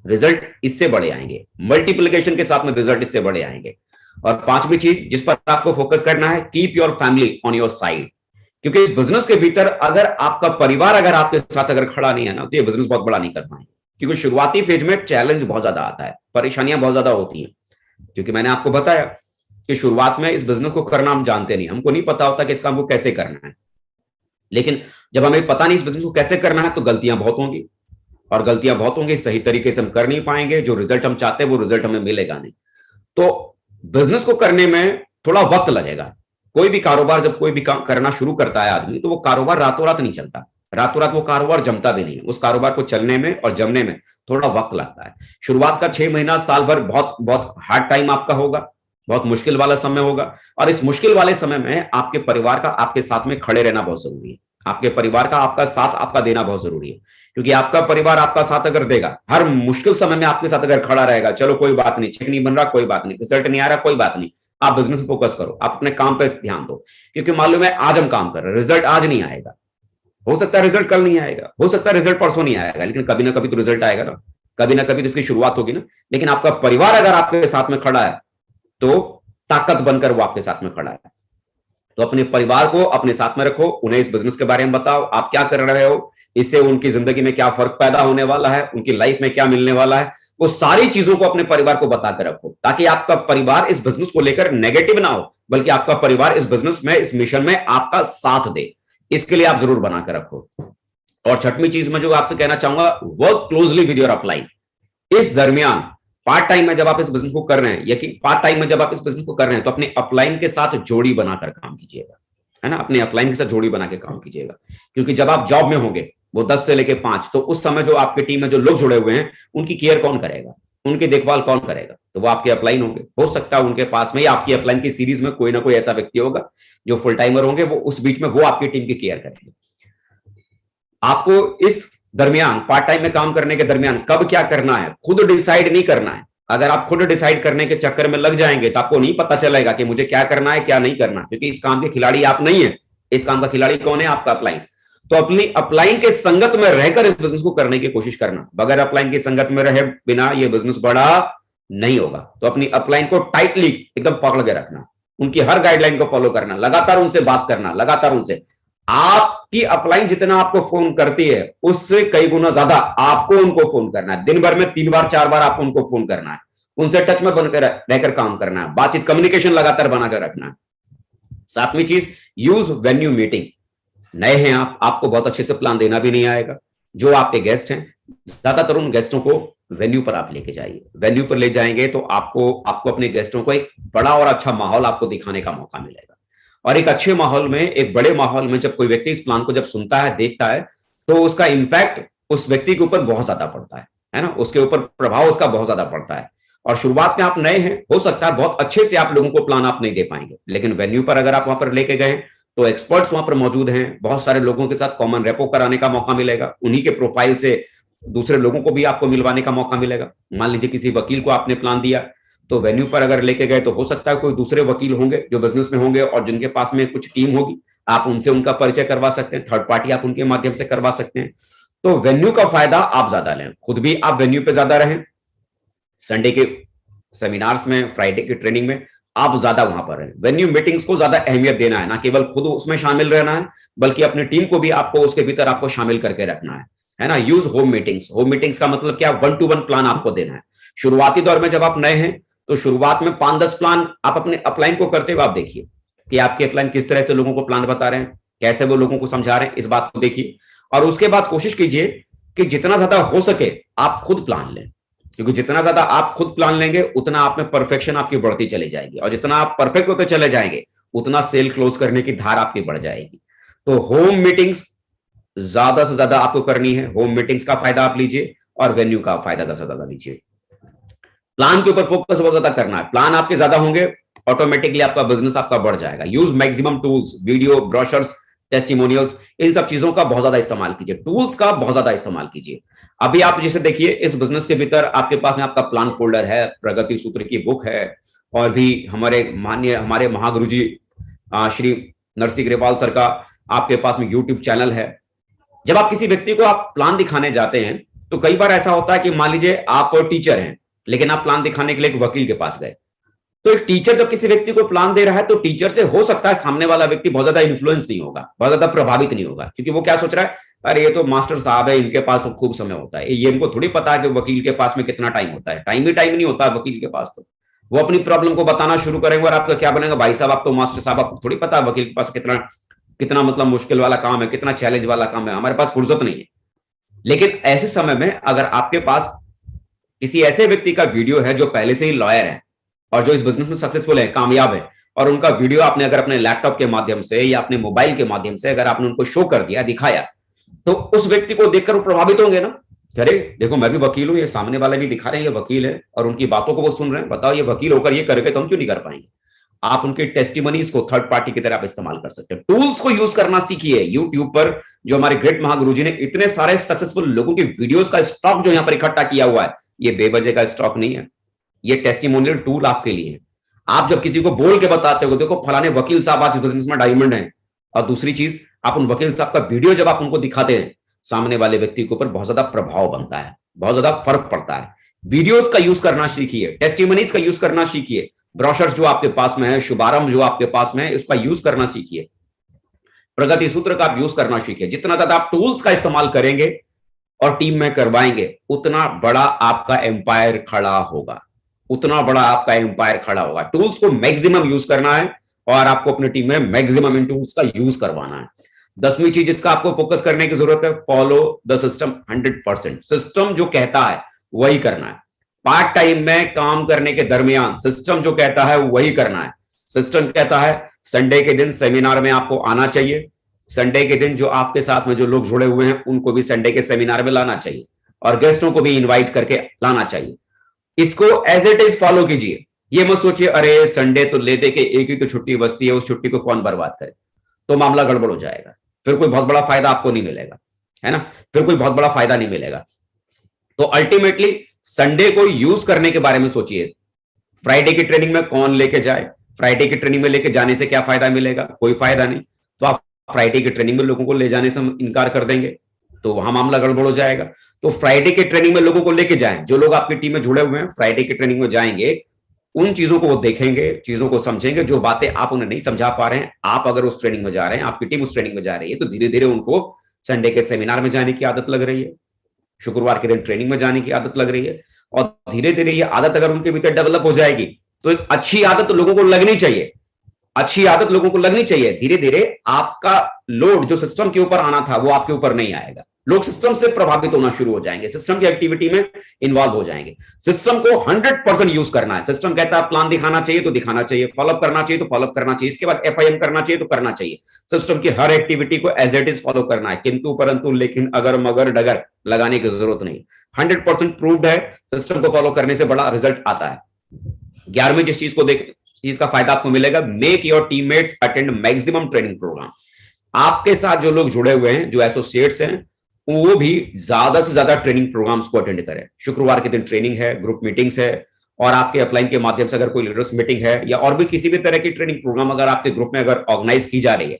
रिजल्ट इससे बड़े आएंगे, मल्टीप्लिकेशन के साथ में रिजल्ट इससे बड़े आएंगे। और पांचवी चीज जिस पर आपको फोकस करना है, keep your family on your side. क्योंकि इस बिजनेस के भीतर अगर आपका परिवार अगर आपके साथ अगर खड़ा नहीं है ना, तो ये बिजनेस बहुत बड़ा नहीं कर पाएंगे। क्योंकि शुरुआती फेज में चैलेंज बहुत ज्यादा आता है, परेशानियां बहुत ज्यादा होती हैं। क्योंकि मैंने आपको बताया कि शुरुआत में इस बिजनेस को करना हम जानते नहीं, हमको नहीं पता होता कि इस काम को कैसे करना है। लेकिन जब हमें पता नहीं इस बिजनेस को कैसे करना है, तो गलतियां बहुत होंगी, और गलतियां बहुत होंगी, सही तरीके से हम कर नहीं पाएंगे, जो रिजल्ट हम चाहते हैं वो रिजल्ट हमें मिलेगा नहीं। तो बिजनेस को करने में थोड़ा वक्त लगेगा। कोई भी कारोबार जब कोई भी काम करना शुरू करता है आदमी, तो वो कारोबार रातों रात नहीं चलता, रातों रात वो कारोबार जमता भी नहीं है। उस कारोबार को चलने में और जमने में थोड़ा वक्त लगता है। शुरुआत का 6 महीना, साल भर बहुत बहुत हार्ड टाइम आपका होगा, बहुत मुश्किल वाला समय होगा। और इस मुश्किल वाले समय में आपके परिवार का आपके साथ में खड़े रहना बहुत जरूरी है। आपके परिवार का आपका साथ आपका देना बहुत जरूरी है। क्योंकि आपका परिवार आपका साथ अगर देगा, हर मुश्किल समय में आपके साथ अगर खड़ा रहेगा, चलो कोई बात नहीं, चेक नहीं बन रहा कोई बात नहीं, रिजल्ट नहीं आ रहा कोई बात नहीं, आप बिजनेस में फोकस करो, आप अपने काम पे ध्यान दो। क्योंकि मालूम है आज हम काम कर रहे हैं, रिजल्ट आज नहीं आएगा, हो सकता है रिजल्ट कल नहीं आएगा, हो सकता है रिजल्ट परसों नहीं आएगा, लेकिन कभी ना कभी तो रिजल्ट आएगा ना कभी तो इसकी शुरुआत होगी ना। लेकिन आपका परिवार अगर आपके साथ में खड़ा है, तो ताकत बनकर वो आपके साथ में खड़ा है। तो अपने परिवार को अपने साथ में रखो, उन्हें इस बिजनेस के बारे में बताओ, आप क्या कर रहे हो, इससे उनकी जिंदगी में क्या फर्क पैदा होने वाला है, उनकी लाइफ में क्या मिलने वाला है, वो सारी चीजों को अपने परिवार को बताकर रखो, ताकि आपका परिवार इस बिजनेस को लेकर नेगेटिव ना हो, बल्कि आपका परिवार इस बिजनेस में, इस मिशन में आपका साथ दे। इसके लिए आप जरूर बनाकर रखो। और छठवीं चीज में जो आपसे कहना चाहूंगा, work closely with your upline. इस दरमियान पार्ट टाइम में जब आप इस बिजनेस को कर रहे हैं, या कि पार्ट टाइम में जब आप इस बिजनेस को कर रहे हैं, तो अपने अपलाइन के साथ जोड़ी बनाकर काम कीजिएगा, है ना। अपने अपलाइन के साथ जोड़ी बना के काम कीजिएगा। क्योंकि जब आप जॉब में होंगे, वो 10 से लेके 5, तो उस समय जो आपकी टीम में जो लोग जुड़े हुए हैं, उनकी केयर कौन करेगा, उनकी देखभाल कौन करेगा, तो वो आपके अपलाइन होंगे। हो सकता है उनके पास में या आपकी अपलाइन की सीरीज में कोई ना कोई ऐसा व्यक्ति होगा जो फुल टाइमर होंगे, वो उस बीच में वो आपकी टीम की केयर करेंगे। आपको इस दरमियान, पार्ट टाइम में काम करने के दरमियान कब क्या करना है खुद डिसाइड नहीं करना है। अगर आप खुद डिसाइड करने के चक्कर में लग जाएंगे, तो आपको नहीं पता चलेगा कि मुझे क्या करना है क्या नहीं करना, क्योंकि इस काम के खिलाड़ी आप नहीं है। इस काम का खिलाड़ी कौन है, आपका अपलाइन। तो अपनी अपलाइन के संगत में रहकर इस बिजनेस को करने की कोशिश करना। बगैर अपलाइन की संगत में रहे बिना ये बिजनेस बड़ा नहीं होगा। तो अपनी अपलाइन को टाइटली एकदम पकड़ के रखना, उनकी हर गाइडलाइन को फॉलो करना, लगातार उनसे बात करना, लगातार उनसे। आपकी अपलाइन जितना आपको फोन करती है, उससे कई गुना ज्यादा आपको उनको फोन करना है। दिन भर में 3 बार 4 बार आपको उनको फोन करना है, उनसे टच में बनकर रहकर काम करना है, बातचीत कम्युनिकेशन लगातार बनाकर रखना है। 7वीं चीज, यूज वेन्यू मीटिंग। नए हैं आप, आपको बहुत अच्छे से प्लान देना भी नहीं आएगा। जो आपके गेस्ट हैं, ज्यादातर उन गेस्टों को वेन्यू पर आप लेके जाइए। वेन्यू पर ले जाएंगे तो आपको अपने गेस्टों को एक बड़ा और अच्छा माहौल आपको दिखाने का मौका मिलेगा। और एक अच्छे माहौल में, एक बड़े माहौल में जब कोई व्यक्ति इस प्लान को जब सुनता है, देखता है, तो उसका इंपैक्ट उस व्यक्ति के ऊपर बहुत ज्यादा पड़ता है ना, उसके ऊपर प्रभाव उसका बहुत ज्यादा पड़ता है। और शुरुआत में आप नए हैं, हो सकता है बहुत अच्छे से आप लोगों को प्लान आप नहीं दे पाएंगे, लेकिन वेन्यू पर अगर आप वहां पर लेके गए तो एक्सपर्ट्स वहां पर मौजूद हैं, बहुत सारे लोगों के साथ कॉमन रेपो कराने का मौका मिलेगा, उन्हीं के प्रोफाइल से दूसरे लोगों को भी आपको मिलवाने का मौका मिलेगा। मान लीजिए किसी वकील को आपने प्लान दिया, तो वेन्यू पर अगर लेके गए तो हो सकता है कोई दूसरे वकील होंगे जो बिजनेस में होंगे और जिनके पास में कुछ टीम होगी, आप उनसे उनका परिचय करवा सकते हैं, थर्ड पार्टी आप उनके माध्यम से करवा सकते हैं। तो वेन्यू का फायदा आप ज्यादा लें, खुद भी आप वेन्यू पे ज्यादा रहें। संडे के सेमिनार्स में, फ्राइडे की ट्रेनिंग में आप ज्यादा वहां पर रहें। वेन्यू मीटिंग्स को ज्यादा अहमियत देना है, ना केवल खुद उसमें शामिल रहना है, बल्कि अपनी टीम को भी आपको उसके भीतर आपको शामिल करके रखना है ना। Use home meetings. Home meetings का मतलब क्या, 1 to 1 प्लान आपको देना है। शुरुआती दौर में जब आप नए हैं, तो शुरुआत में 5-10 प्लान आप अपने अपलाइन को करते हुए आप देखिए कि आपके अपलाइन किस तरह से लोगों को प्लान बता रहे हैं, कैसे वो लोगों को समझा रहे हैं, इस बात को देखिए। और उसके बाद कोशिश कीजिए कि जितना ज्यादा हो सके आप खुद प्लान लें, क्योंकि जितना ज्यादा आप खुद प्लान लेंगे, उतना आप में परफेक्शन आपकी बढ़ती चली जाएगी, और जितना आप परफेक्ट होते चले जाएंगे, उतना सेल क्लोज करने की धार आपकी बढ़ जाएगी। तो होम मीटिंग्स ज्यादा से ज्यादा आपको करनी है। होम मीटिंग्स का फायदा आप लीजिए और वेन्यू का फायदा ज्यादा से ज्यादा लीजिए। प्लान के ऊपर फोकस बहुत ज्यादा करना है। प्लान आपके ज्यादा होंगे, ऑटोमेटिकली आपका बिजनेस आपका बढ़ जाएगा। Use maximum tools, video, brochures, testimonials, इन सब चीजों का बहुत ज्यादा इस्तेमाल कीजिए, टूल्स का बहुत ज्यादा इस्तेमाल कीजिए। अभी आप जैसे देखिए इस बिजनेस के भीतर आपके पास में आपका प्लान फोल्डर है, प्रगति सूत्र की बुक है, और भी हमारे महागुरु जी श्री नरसिंह ग्रेवाल सर का आपके पास में यूट्यूब चैनल है। जब आप किसी व्यक्ति को आप प्लान दिखाने जाते हैं तो कई बार ऐसा होता है कि मान लीजिए आप टीचर हैं लेकिन आप प्लान दिखाने के लिए एक वकील के पास गए, तो एक टीचर जब किसी व्यक्ति को प्लान दे रहा है तो टीचर से हो सकता है सामने वाला व्यक्ति बहुत ज्यादा इन्फ्लुएंस नहीं होगा, बहुत ज्यादा प्रभावित नहीं होगा, क्योंकि वो क्या सोच रहा है, अरे ये तो मास्टर साहब है, इनके पास तो खूब समय होता है, ये इनको थोड़ी पता है कि वकील के पास में कितना टाइम होता है, टाइम नहीं होता है वकील के पास। तो वो अपनी प्रॉब्लम को बताना शुरू करेंगे और आपका क्या बनेगा, भाई साहब आप तो मास्टर साहब, आपको थोड़ी पता है वकील के पास कितना कितना मतलब मुश्किल वाला काम है, कितना चैलेंज वाला काम है, हमारे पास फुर्सत नहीं है। लेकिन ऐसे समय में अगर आपके पास किसी ऐसे व्यक्ति का वीडियो है जो पहले से ही लॉयर है और जो इस बिजनेस में सक्सेसफुल है, कामयाब है, और उनका वीडियो आपने अगर अपने लैपटॉप के माध्यम से या अपने मोबाइल के माध्यम से अगर आपने उनको शो कर दिया, दिखाया, तो उस व्यक्ति को देखकर वो प्रभावित होंगे ना, अरे देखो मैं भी वकील हूं, ये सामने वाला भी दिखा रहे हैं ये वकील है, और उनकी बातों को वो सुन रहे हैं, बताओ ये वकील होकर ये करके तो हम क्यों नहीं कर पाएंगे। आप उनके टेस्टिमनीज को थर्ड पार्टी की तरह आप इस्तेमाल कर सकते हैं। टूल्स को यूज करना सीखिए। यूट्यूब पर जो हमारे ग्रेट महागुरु जी ने इतने सारे सक्सेसफुल लोगों के वीडियोस का स्टॉक जो यहां पर इकट्ठा किया हुआ है, ये बेवजह का स्टॉक नहीं है, ये टेस्टिमोनियल टूल आपके लिए है। आप जब किसी को बोल के बताते हो देखो फलाने वकील साहब आज बिजनेस में डायमंड है, और दूसरी चीज आप उन वकील साहब का वीडियो जब आप उनको दिखाते हैं, सामने वाले व्यक्ति के ऊपर बहुत ज्यादा प्रभाव बनता है, बहुत ज्यादा फर्क पड़ता है। वीडियोस का यूज करना सीखिए, टेस्टिमनीज का यूज करना सीखिए, ब्रोशर्स जो आपके पास में है, शुभारंभ जो आपके पास में है, उसका यूज करना सीखिए, प्रगति सूत्र का आप यूज करना सीखिए। जितना ज्यादा आप टूल्स का इस्तेमाल करेंगे और टीम में करवाएंगे, उतना बड़ा आपका एम्पायर खड़ा होगा, उतना बड़ा आपका एम्पायर खड़ा होगा। टूल्स को मैक्सिमम यूज करना है और आपको अपनी टीम में मैक्सिमम इन टूल्स का यूज करवाना है। 10वीं चीज इसका आपको फोकस करने की जरूरत है, फॉलो द सिस्टम 100%। सिस्टम जो कहता है वही करना है। पार्ट टाइम में काम करने के दरमियान सिस्टम जो कहता है वही करना है। सिस्टम कहता है संडे के दिन सेमिनार में आपको आना चाहिए, संडे के दिन जो आपके साथ में जो लोग जुड़े हुए हैं उनको भी संडे के सेमिनार में लाना चाहिए, और गेस्टों को भी इनवाइट करके लाना चाहिए। इसको एज इट इज फॉलो कीजिए। ये मत सोचिए अरे संडे तो ले दे के एक ही तो छुट्टी बचती है, उस छुट्टी को कौन बर्बाद करे, तो मामला गड़बड़ हो जाएगा, फिर कोई बहुत बड़ा फायदा आपको नहीं मिलेगा, है ना, फिर कोई बहुत बड़ा फायदा नहीं मिलेगा। तो अल्टीमेटली संडे को यूज करने के बारे में सोचिए। फ्राइडे की ट्रेनिंग में कौन लेके जाए, फ्राइडे की ट्रेनिंग में लेके जाने से क्या फायदा मिलेगा, कोई फायदा नहीं। तो आप फ्राइडे की ट्रेनिंग में लोगों को ले जाने से हम इनकार कर देंगे तो वहां मामला गड़बड़ हो जाएगा। तो फ्राइडे की ट्रेनिंग में लोगों को लेके जाएं, जो लोग आपकी टीम में जुड़े हुए हैं फ्राइडे की ट्रेनिंग में जाएंगे, उन चीजों को वो देखेंगे, चीजों को समझेंगे, जो बातें आप उन्हें नहीं समझा पा रहे हैं। आप अगर उस ट्रेनिंग में जा रहे हैं, आपकी टीम उस ट्रेनिंग में जा रही है, तो धीरे धीरे उनको संडे के सेमिनार में जाने की आदत लग रही है, शुक्रवार के दिन ट्रेनिंग में जाने की आदत लग रही है, और धीरे धीरे ये आदत अगर उनके भीतर डेवलप हो जाएगी तो एक अच्छी आदत लोगों को लगनी चाहिए, अच्छी आदत लोगों को लगनी चाहिए। धीरे धीरे आपका लोड जो सिस्टम के ऊपर आना था वो आपके ऊपर नहीं आएगा, लोग सिस्टम से प्रभावित होना शुरू हो जाएंगे, सिस्टम की एक्टिविटी में इन्वॉल्व हो जाएंगे। सिस्टम को 100% यूज करना है। सिस्टम कहता है प्लान दिखाना चाहिए तो दिखाना चाहिए, फॉलोअप करना चाहिए तो फॉलोअप करना चाहिए, इसके बाद एफआईएम करना चाहिए तो करना चाहिए। सिस्टम की हर एक्टिविटी को एज इट इज फॉलो करना है, किंतु परंतु लेकिन अगर मगर डगर लगाने की जरूरत नहीं। 100% प्रूव्ड है, सिस्टम को फॉलो करने से बड़ा रिजल्ट आता है। 11वीं जिस चीज को देख चीज का फायदा आपको मिलेगा, make your teammates attend maximum training program. आपके साथ जो लोग जुड़े हुए हैं, जो एसोसिएट्स हैं, वो भी ज्यादा से ज्यादा ट्रेनिंग प्रोग्राम्स को अटेंड करें। शुक्रवार के दिन ट्रेनिंग है, ग्रुप मीटिंग्स है, और आपके अपलाइन के माध्यम से अगर कोई लीडर्स मीटिंग है या और भी किसी भी तरह की ट्रेनिंग प्रोग्राम अगर आपके ग्रुप में अगर ऑर्गेनाइज की जा रही है,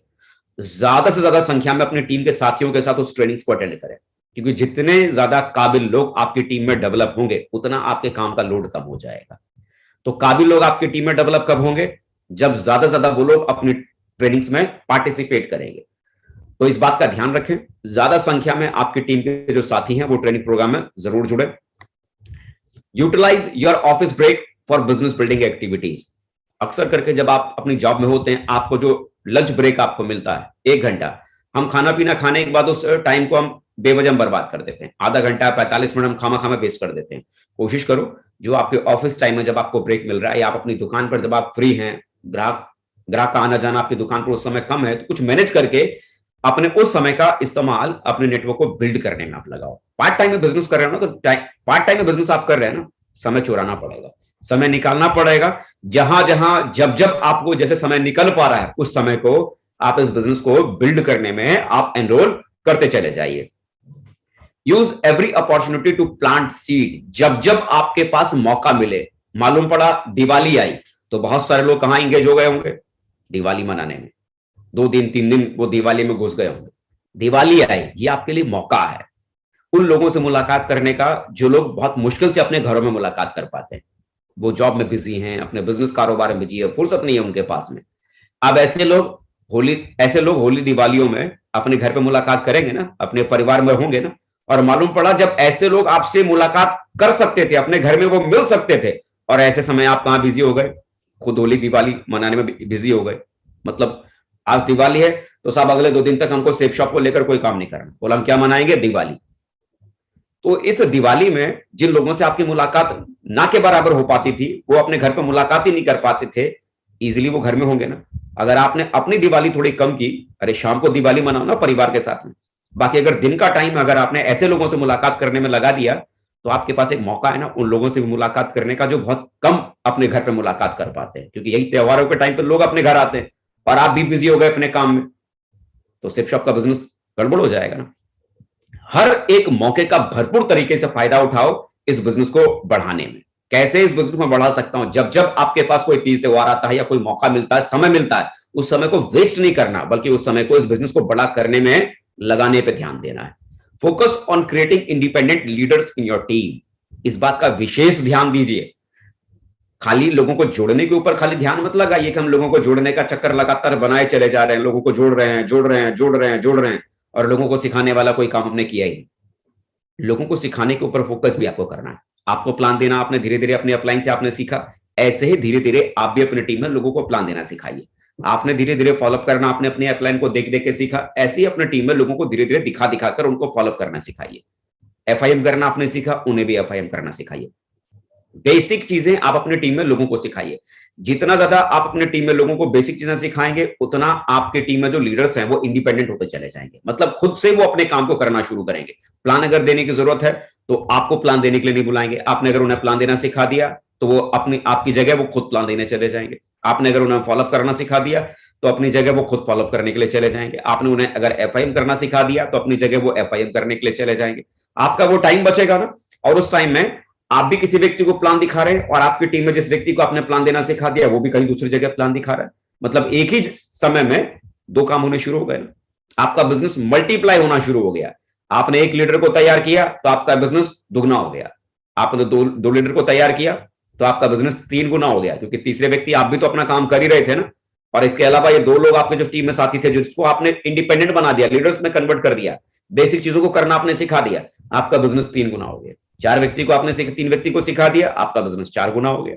ज्यादा से ज्यादा संख्या में अपनी टीम के साथियों के साथ उस ट्रेनिंग्स को अटेंड करें, क्योंकि जितने ज्यादा काबिल लोग आपकी टीम में डेवलप होंगे उतना आपके काम का लोड कम हो जाएगा। तो काबिल लोग आपकी टीम में डेवलप कब होंगे, जब ज्यादा से ज्यादा वो लोग अपनी ट्रेनिंग्स में पार्टिसिपेट करेंगे। तो इस बात का ध्यान रखें, ज्यादा संख्या में आपकी टीम के जो साथी हैं वो ट्रेनिंग प्रोग्राम में जरूर जुड़े। Utilise your office break for business building activities. अक्सर करके जब आप अपनी जॉब में होते हैं, आपको जो लंच ब्रेक आपको मिलता है 1 घंटा, हम खाना पीना खाने के बाद उस टाइम को हम बेवजह बर्बाद कर देते हैं। आधा घंटा 45 मिनट हम खामा खामा वेस्ट कर देते हैं। कोशिश करो जो आपके ऑफिस टाइम में जब आपको ब्रेक मिल रहा है, या आप अपनी दुकान पर जब आप फ्री हैं, ग्राहक का आना जाना आपकी दुकान पर उस समय कम है, तो कुछ मैनेज करके अपने उस समय का इस्तेमाल अपने नेटवर्क को बिल्ड करने में आप लगाओ। पार्ट टाइम में बिजनेस कर रहे हो ना, तो पार्ट टाइम में बिजनेस आप कर रहे हैं ना, समय चुराना पड़ेगा, समय निकालना पड़ेगा। जहां जहां जब जब आपको जैसे समय निकल पा रहा है, उस समय को आप इस बिजनेस को बिल्ड करने में आप एनरोल करते चले जाइए। Use every opportunity to plant seed. जब जब आपके पास मौका मिले, मालूम पड़ा दिवाली आई तो बहुत सारे लोग कहां एंगेज हो गए होंगे, दिवाली मनाने में। 2 दिन 3 दिन वो दिवाली में घुस गए होंगे। दिवाली आई, ये आपके लिए मौका है उन लोगों से मुलाकात करने का जो लोग बहुत मुश्किल से अपने घरों में मुलाकात कर पाते हैं। वो जॉब में बिजी हैं, अपने बिजनेस कारोबार में बिजी है, फुर्सत नहीं है उनके पास में। अब ऐसे लोग होली दिवालियों में अपने घर पे मुलाकात करेंगे ना, अपने परिवार में होंगे ना। और मालूम पड़ा जब ऐसे लोग आपसे मुलाकात कर सकते थे, अपने घर में वो मिल सकते थे, और ऐसे समय आप कहां बिजी हो गए, खुद होली दिवाली मनाने में बिजी हो गए। मतलब आज दिवाली है तो साहब अगले 2 दिन तक हमको सेफ शॉप को लेकर कोई काम नहीं करना, बोला हम क्या मनाएंगे, दिवाली। तो इस दिवाली में जिन लोगों से आपकी मुलाकात ना के बराबर हो पाती थी, वो अपने घर पर मुलाकात ही नहीं कर पाते थे, इजीली वो घर में होंगे ना। अगर आपने अपनी दिवाली थोड़ी कम की, अरे शाम को दिवाली मनाओ ना परिवार के साथ में। बाकी अगर दिन का टाइम अगर आपने ऐसे लोगों से मुलाकात करने में लगा दिया, तो आपके पास एक मौका है ना उन लोगों से भी मुलाकात करने का जो बहुत कम अपने घर पे मुलाकात कर पाते हैं, क्योंकि यही त्योहारों के टाइम पे लोग अपने घर आते हैं और आप भी बिजी हो गए अपने काम में, तो सिर्फ शॉप का बिजनेस गड़बड़ हो जाएगा ना। हर एक मौके का भरपूर तरीके से फायदा उठाओ इस बिजनेस को बढ़ाने में। कैसे इस बिजनेस में बढ़ा सकता हूं, जब जब आपके पास कोई तीज त्योहार आता है या कोई मौका मिलता है, समय मिलता है, उस समय को वेस्ट नहीं करना, बल्कि उस समय को इस बिजनेस को बड़ा करने में लगाने पे ध्यान देना है। Focus on creating independent leaders in your team. इस बात का विशेष ध्यान दीजिए। खाली लोगों को जोड़ने के ऊपर खाली ध्यान मत लगाइए कि हम लोगों को जोड़ने का चक्कर लगातार बनाए चले जा रहे हैं, लोगों को जोड़ रहे हैं जोड़ रहे हैं जोड़ रहे हैं जोड़ रहे हैं, और लोगों को सिखाने वाला कोई काम हमने किया ही। लोगों को सिखाने के ऊपर फोकस भी आपको करना है। आपको प्लान देना आपने धीरे धीरे अपने अपलाइन से आपने सीखा, ऐसे ही धीरे धीरे आप भी अपनी टीम में लोगों को प्लान देना सिखाइए। आपने धीरे धीरे फॉलोअप करना आपने अपने अपलाइन को देख देख के सीखा, ऐसे ही अपने टीम में लोगों को धीरे धीरे दिखा दिखाकर उनको फॉलोअप करना सिखाइए। एफआईएम करना आपने सीखा, उन्हें भी एफआईएम करना सिखाइए। बेसिक चीजें आप अपनी टीम में लोगों को सिखाइए। जितना ज्यादा आप अपनी टीम में लोगों को बेसिक चीजें सिखाएंगे, उतना आपके टीम में जो लीडर्स हैं वो इंडिपेंडेंट होते चले जाएंगे, मतलब खुद से वो अपने काम को करना शुरू करेंगे। प्लान अगर देने की जरूरत है तो आपको प्लान देने के लिए नहीं बुलाएंगे, आपने अगर उन्हें प्लान देना सिखा दिया तो वो अपनी आपकी जगह वो खुद प्लान देने चले जाएंगे। आपने अगर उन्हें फॉलोअप करना सिखा दिया तो अपनी जगह वो खुद फॉलोअप करने के लिए चले जाएंगे। आपने उन्हें अगर एफआईएम करना सिखा दिया तो अपनी जगह वो एफआईएम करने के लिए चले जाएंगे। आपका वो टाइम बचेगा ना, और उस टाइम में आप भी किसी व्यक्ति को प्लान दिखा रहे हैं और आपकी टीम में जिस व्यक्ति को आपने प्लान देना सिखा दिया वो भी कहीं दूसरी जगह प्लान दिखा रहा है। मतलब एक ही समय में 2 काम होने शुरू हो गए ना। आपका बिजनेस मल्टीप्लाई होना शुरू हो गया। आपने एक लीडर को तैयार किया तो आपका बिजनेस दुगना हो गया। आपने दो लीडर को तैयार किया तो आपका बिजनेस 3 गुना हो गया, क्योंकि तीसरे व्यक्ति आप भी तो अपना काम कर ही रहे थे ना। और इसके अलावा ये 2 लोग आपके जो टीम में साथी थे जिसको आपने इंडिपेंडेंट बना दिया, लीडर्स में कन्वर्ट कर दिया, बेसिक चीजों को करना आपने सिखा दिया, आपका बिजनेस 3 गुना हो गया। 3 व्यक्ति को सिखा दिया, आपका बिजनेस 4 गुना हो गया।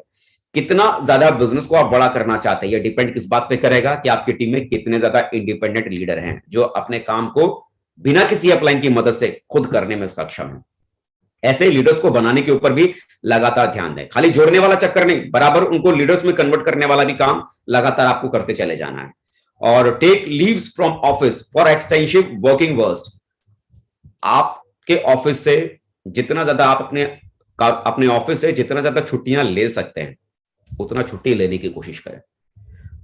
कितना ज्यादा बिजनेस को आप बड़ा करना चाहते हैं, ये डिपेंड किस बात पे करेगा कि आपकी टीम में कितने ज्यादा इंडिपेंडेंट लीडर हैं जो अपने काम को बिना किसी अपलाइन की मदद से खुद करने में सक्षम है। ऐसे लीडर्स को बनाने के ऊपर भी लगातार ध्यान दें। खाली जोड़ने वाला चक्कर नहीं, बराबर उनको लीडर्स में कन्वर्ट करने वाला भी काम लगातार आपको करते चले जाना है। और take leaves from office for extensive working worst. आपके ऑफिस से जितना ज्यादा आप अपने ऑफिस से जितना ज्यादा छुट्टियां ले सकते हैं उतना छुट्टी लेने की कोशिश करें।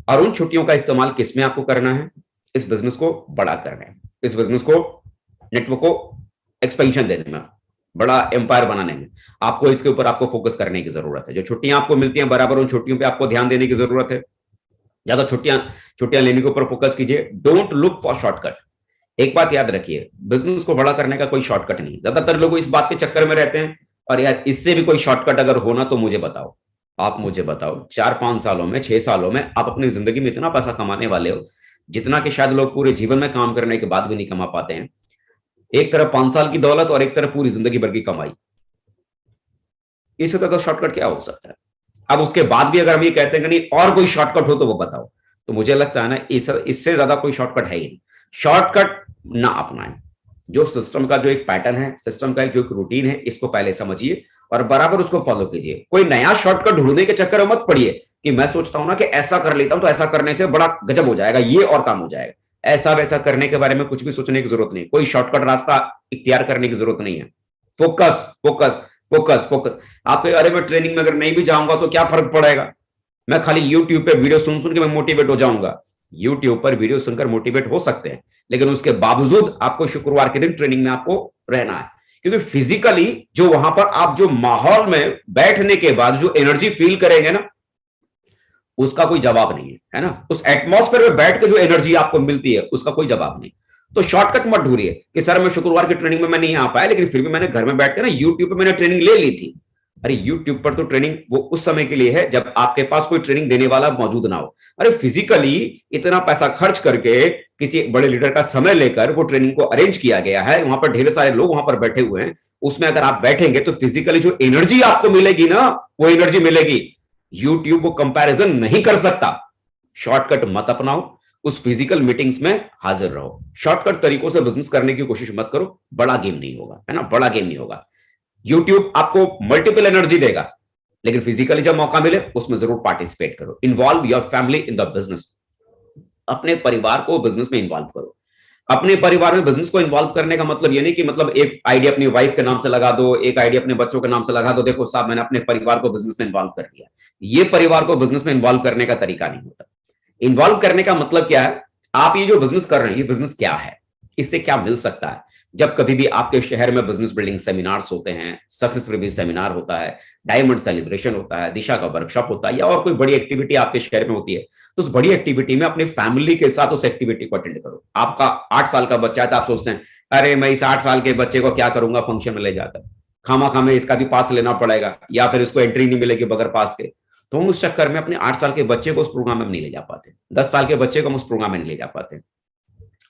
और उन छुट्टियों का इस्तेमाल किस में आपको करना है, इस बिजनेस को बड़ा करने में, इस बिजनेस को नेटवर्क को एक्सपेंशन देने में, बड़ा एम्पायर बनाने में। आपको इसके ऊपर आपको फोकस करने की जरूरत है। जो छुट्टियां आपको मिलती हैं बराबर उन छुट्टियों पे आपको ध्यान देने की जरूरत है। ज्यादा छुट्टियां लेने के ऊपर फोकस कीजिए। Don't look for shortcut. एक बात याद रखिए, बिजनेस को बड़ा करने का कोई शॉर्टकट नहीं। ज्यादातर लोग इस बात के चक्कर में रहते हैं, और यार इससे भी कोई शॉर्टकट अगर होना तो मुझे बताओ। आप मुझे बताओ 4-5 सालों में 6 सालों में आप अपनी जिंदगी में इतना पैसा कमाने वाले हो जितना कि शायद लोग पूरे जीवन में काम करने के बाद भी नहीं कमा पाते हैं। एक तरफ 5 साल की दौलत और एक तरफ पूरी जिंदगी भर की कमाई। इससे तो शॉर्टकट क्या हो सकता है। अब उसके बाद भी अगर हम ये कहते हैं कि नहीं और कोई शॉर्टकट हो तो वो बताओ, तो मुझे लगता है ना इससे ज्यादा कोई शॉर्टकट है ही नहीं। शॉर्टकट ना अपनाएं। जो सिस्टम का जो एक पैटर्न है, सिस्टम का जो एक रूटीन है, इसको पहले समझिए और बराबर उसको फॉलो कीजिए। कोई नया शॉर्टकट ढूंढने के चक्कर में मत पड़िए कि मैं सोचता हूं ना कि ऐसा कर लेता हूं तो ऐसा करने से बड़ा गजब हो जाएगा, ये और काम हो जाएगा। ऐसा वैसा करने के बारे में कुछ भी सोचने की जरूरत नहीं। कोई शॉर्टकट रास्ता इख्तियार करने की जरूरत नहीं है। Focus focus focus focus. आप अरे मैं ट्रेनिंग में अगर नहीं भी जाऊंगा तो क्या फर्क पड़ेगा, मैं खाली यूट्यूब पे वीडियो सुन सुन के मैं मोटिवेट हो जाऊंगा, यूट्यूब पर वीडियो सुनकर मोटिवेट हो सकते हैं, लेकिन उसके बावजूद आपको शुक्रवार के दिन ट्रेनिंग में आपको रहना है, क्योंकि फिजिकली जो वहां पर आप जो माहौल में बैठने के बाद जो एनर्जी फील करेंगे ना, उसका कोई जवाब नहीं है ना। उस एटमॉस्फेयर में बैठ के जो एनर्जी आपको मिलती है उसका कोई जवाब नहीं। तो शॉर्टकट मत ढूंढिए कि सर मैं शुक्रवार की ट्रेनिंग में मैं नहीं आ पाया, लेकिन फिर भी मैंने घर में बैठ के ना यूट्यूब पे मैंने ट्रेनिंग ले ली थी। अरे यूट्यूब पर तो ट्रेनिंग वो उस समय के लिए है जब आपके पास कोई ट्रेनिंग देने वाला मौजूद ना हो। अरे फिजिकली इतना पैसा खर्च करके किसी बड़े लीडर का समय लेकर वो ट्रेनिंग को अरेंज किया गया है, वहां पर ढेर सारे लोग वहां पर बैठे हुए हैं, उसमें अगर आप बैठेंगे तो फिजिकली जो एनर्जी आपको मिलेगी ना, वो एनर्जी मिलेगी। यूट्यूब वो कंपैरिजन नहीं कर सकता। शॉर्टकट मत अपनाओ, उस फिजिकल मीटिंग्स में हाजिर रहो। शॉर्टकट तरीकों से बिजनेस करने की कोशिश मत करो, बड़ा गेम नहीं होगा, है ना, बड़ा गेम नहीं होगा। यूट्यूब आपको मल्टीपल एनर्जी देगा, लेकिन फिजिकली जब मौका मिले उसमें जरूर पार्टिसिपेट करो। Involve your family in the business. अपने परिवार को बिजनेस में इन्वॉल्व करो। अपने परिवार में बिजनेस को इन्वॉल्व करने का मतलब ये नहीं कि मतलब एक आइडिया अपनी वाइफ के नाम से लगा दो, एक आइडिया अपने बच्चों के नाम से लगा दो, देखो साहब मैंने अपने परिवार को बिजनेस में इन्वॉल्व कर दिया। ये परिवार को बिजनेस में इन्वॉल्व करने का तरीका नहीं होता। इन्वॉल्व करने का मतलब क्या है, आप ये जो बिजनेस कर रहे हैं ये बिजनेस क्या है, इससे क्या मिल सकता है। जब कभी भी आपके शहर में बिजनेस बिल्डिंग सेमिनार्स होते हैं, सक्सेस रिव्यू सेमिनार होता है, डायमंड सेलिब्रेशन होता है, दिशा का वर्कशॉप होता है, या और कोई बड़ी एक्टिविटी आपके शहर में होती है, तो उस बड़ी एक्टिविटी में अपनी फैमिली के साथ उस एक्टिविटी को अटेंड करो। आपका 8 साल का बच्चा है तो आप सोचते हैं अरे मैं इस 8 साल के बच्चे को क्या करूंगा फंक्शन में ले जाकर, खामा खामे इसका भी पास लेना पड़ेगा, या फिर इसको एंट्री नहीं मिलेगी बगैर पास के। तो हम उस चक्कर में अपने 8 साल के बच्चे को उस प्रोग्राम में नहीं ले जा पाते, 10 साल के बच्चे को हम उस प्रोग्राम में नहीं ले जा पाते,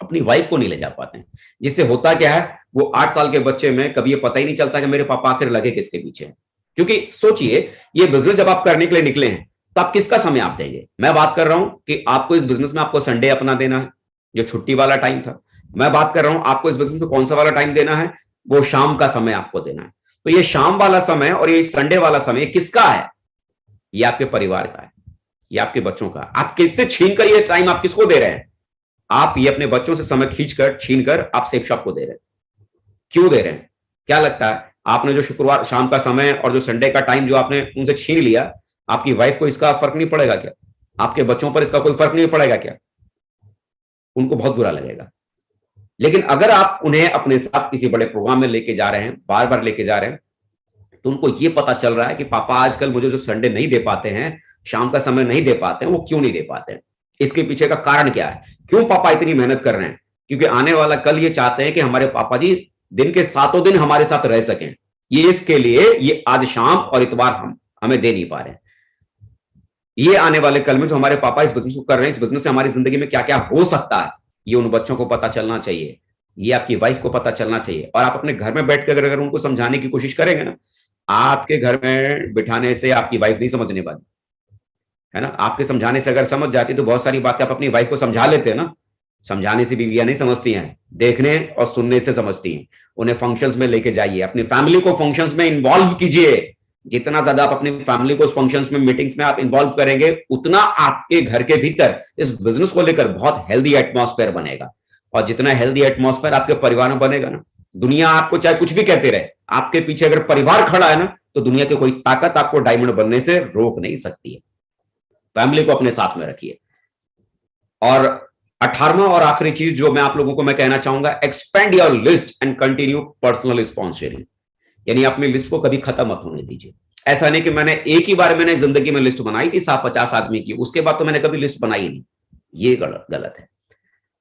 अपनी वाइफ को नहीं ले जा पाते हैं। जिससे होता क्या है, वो 8 साल के बच्चे में कभी ये पता ही नहीं चलता कि मेरे पापा आखिर लगे किसके पीछे। क्योंकि सोचिए, ये बिजनेस जब आप करने के लिए निकले हैं तो आप किसका समय आप देंगे। मैं बात कर रहा हूं कि आपको इस बिजनेस में आपको संडे अपना देना है, जो छुट्टी वाला टाइम था। मैं बात कर रहा हूं आपको इस बिजनेस में कौन सा वाला टाइम देना है, वो शाम का समय आपको देना है। तो ये शाम वाला समय और ये संडे वाला समय किसका है, ये आपके परिवार का है, ये आपके बच्चों का। आप किससे छीन कर ये टाइम आप किसको दे रहे हैं, आप ये अपने बच्चों से समय खींचकर छीनकर आप सेफ शॉप को दे रहे हैं। क्यों दे रहे हैं, क्या लगता है आपने जो शुक्रवार शाम का समय और जो संडे का टाइम जो आपने उनसे छीन लिया, आपकी वाइफ को इसका फर्क नहीं पड़ेगा क्या, आपके बच्चों पर इसका कोई फर्क नहीं पड़ेगा क्या, उनको बहुत बुरा लगेगा। लेकिन अगर आप उन्हें अपने साथ किसी बड़े प्रोग्राम में लेके जा रहे हैं, बार बार लेके जा रहे हैं, तो उनको ये पता चल रहा है कि पापा आजकल मुझे जो संडे नहीं दे पाते हैं, शाम का समय नहीं दे पाते हैं, वो क्यों नहीं दे पाते हैं, इसके पीछे का कारण क्या है, क्यों पापा इतनी मेहनत कर रहे हैं। क्योंकि आने वाला कल ये चाहते हैं कि हमारे पापा जी दिन के 7 दिन हमारे साथ रह सकें। ये इसके लिए ये आज शाम और इतवार हम हमें दे नहीं पा रहे हैं। ये आने वाले कल में जो हमारे पापा इस बिजनेस को कर रहे हैं, इस बिजनेस से हमारी जिंदगी में क्या क्या हो सकता है, ये उन बच्चों को पता चलना चाहिए, ये आपकी वाइफ को पता चलना चाहिए। और आप अपने घर में बैठ कर अगर उनको समझाने की कोशिश करेंगे ना, आपके घर में बिठाने से आपकी वाइफ नहीं समझने वाली, है ना। आपके समझाने से अगर समझ जाती तो बहुत सारी बातें आप अपनी वाइफ को समझा लेते हैं ना। समझाने से बीवियां नहीं समझती हैं, देखने और सुनने से समझती हैं। उन्हें फंक्शंस में लेके जाइए, अपनी फैमिली को फंक्शंस में इन्वॉल्व कीजिए। जितना ज्यादा आप अपनी फैमिली को फंक्शंस में, मीटिंग्स में आप इन्वॉल्व करेंगे, उतना आपके घर के भीतर इस बिजनेस को लेकर बहुत हेल्दी एटमॉस्फेयर बनेगा। और जितना हेल्दी एटमॉस्फेयर आपके परिवार में बनेगा ना, दुनिया आपको चाहे कुछ भी कहते रहे, आपके पीछे अगर परिवार खड़ा है ना, तो दुनिया की कोई ताकत आपको डायमंड बनने से रोक नहीं सकती है। फैमिली को अपने साथ में रखिए। और 18वां और आखिरी चीज जो मैं आप लोगों को मैं कहना चाहूंगा, expand your list and continue personal sponsoring. यानी अपनी लिस्ट को कभी खत्म मत होने दीजिए। ऐसा नहीं कि मैंने एक ही बार मैंने जिंदगी में लिस्ट बनाई थी 50 आदमी की, उसके बाद तो मैंने कभी लिस्ट बनाई नहीं। ये गलत है।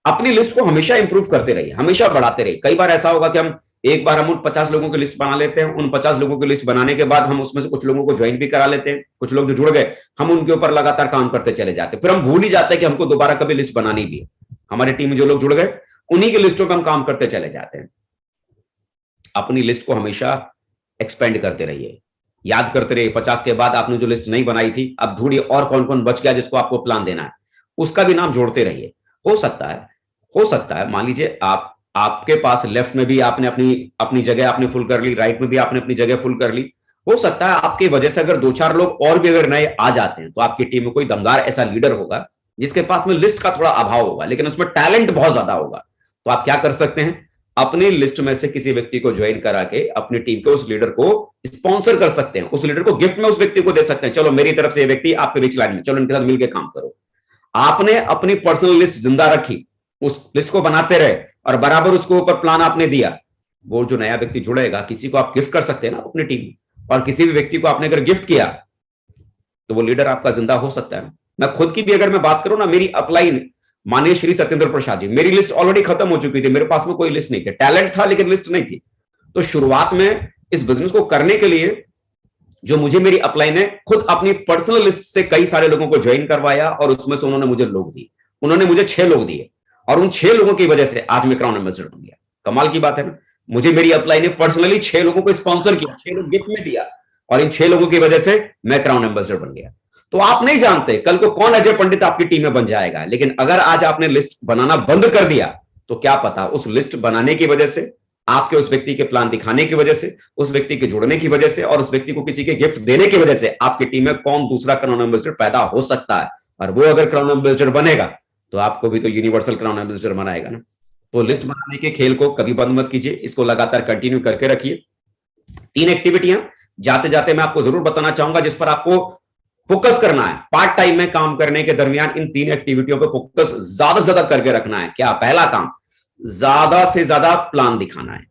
अपनी लिस्ट को हमेशा इंप्रूव करते रहिए, हमेशा बढ़ाते रहिए। कई बार ऐसा होगा कि हम एक बार हम उन 50 लोगों की लिस्ट बना लेते हैं, उन 50 लोगों की लिस्ट बनाने के बाद हम उसमें से कुछ लोगों को ज्वाइन भी करा लेते हैं, कुछ लोग जो जुड़ गए हम उनके ऊपर लगातार काम करते चले जाते हैं। फिर हम भूल ही जाते हैं कि हमको दोबारा कभी लिस्ट बनानी भी है। हमारी टीम में जो लोग जुड़ गए उन्हीं की लिस्टों पर हम काम करते चले जाते हैं। अपनी लिस्ट को हमेशा एक्सपेंड करते रहिए, याद करते रहिए। 50 के बाद आपने जो लिस्ट नहीं बनाई थी, अब ढूंढिए और कौन कौन बच गया जिसको आपको प्लान देना है, उसका भी नाम जोड़ते रहिए। हो सकता है मान लीजिए आपके पास लेफ्ट में भी आपने अपनी जगह आपने फुल कर ली, राइट में भी आपने अपनी जगह फुल कर ली। हो सकता है आपकी वजह से अगर 2-4 लोग और भी अगर नए आ जाते हैं, तो आपकी टीम में कोई दमदार ऐसा लीडर होगा जिसके पास में लिस्ट का थोड़ा अभाव होगा, लेकिन उसमें टैलेंट बहुत ज्यादा होगा। तो आप क्या कर सकते हैं, अपनी लिस्ट में से किसी व्यक्ति को ज्वाइन करा के अपनी टीम के उस लीडर को स्पॉन्सर कर सकते हैं। उस लीडर को गिफ्ट में उस व्यक्ति को दे सकते हैं, चलो मेरी तरफ से ये व्यक्ति आपके बीच लाइन में, चलो इनके साथ मिलकर काम करो। आपने अपनी पर्सनल लिस्ट जिंदा रखी, उस लिस्ट को बनाते रहे और बराबर उसके ऊपर प्लान आपने दिया, वो जो नया व्यक्ति जुड़ेगा, किसी को आप गिफ्ट कर सकते हैं ना अपनी टीम में, और किसी भी व्यक्ति को आपने अगर गिफ्ट किया तो वो लीडर आपका जिंदा हो सकता है। मैं खुद की भी अगर मैं बात करूं ना, मेरी अपलाइन माननीय श्री सत्येंद्र प्रसाद जी, मेरी लिस्ट ऑलरेडी खत्म हो चुकी थी, मेरे पास में कोई लिस्ट नहीं थी, टैलेंट था लेकिन लिस्ट नहीं थी। तो शुरुआत में इस बिजनेस को करने के लिए जो मुझे मेरी अपलाइन है, खुद अपनी पर्सनल लिस्ट से कई सारे लोगों को ज्वाइन करवाया और उसमें से उन्होंने मुझे लोग दिए, उन्होंने मुझे 6 लोग दिए और उन 6 लोगों की वजह से आज मैं क्राउन एम्बेसडर बन गया। कमाल की बात है ना, मुझे मेरी अपलाइन ने पर्सनली 6 लोगों को स्पॉन्सर किया, 6 लोग गिफ्ट में दिया और इन 6 लोगों की वजह से मैं क्राउन एम्बेसडर बन गया। तो आप नहीं जानते कल को कौन अजय पंडित आपकी टीम में बन जाएगा, लेकिन अगर आज आपने लिस्ट बनाना बंद कर दिया तो क्या पता उस लिस्ट बनाने की वजह से, आपके उस व्यक्ति के प्लान दिखाने की वजह से, उस व्यक्ति के जुड़ने की वजह से और उस व्यक्ति को किसी के गिफ्ट देने की वजह से आपकी टीम में कौन दूसरा क्राउन एम्बेसडर पैदा हो सकता है। और वो अगर क्राउन एम्बेसडर बनेगा तो आपको भी तो यूनिवर्सल क्राउन एम्बेसडर बनाएगा ना। तो लिस्ट बनाने के खेल को कभी बंद मत कीजिए, इसको लगातार कंटिन्यू करके रखिए। 3 एक्टिविटियां जाते जाते मैं आपको जरूर बताना चाहूंगा जिस पर आपको फोकस करना है। पार्ट टाइम में काम करने के दरमियान इन 3 एक्टिविटियों पर फोकस ज्यादा से ज्यादा करके रखना है। क्या? पहला काम, ज्यादा से ज्यादा प्लान दिखाना है,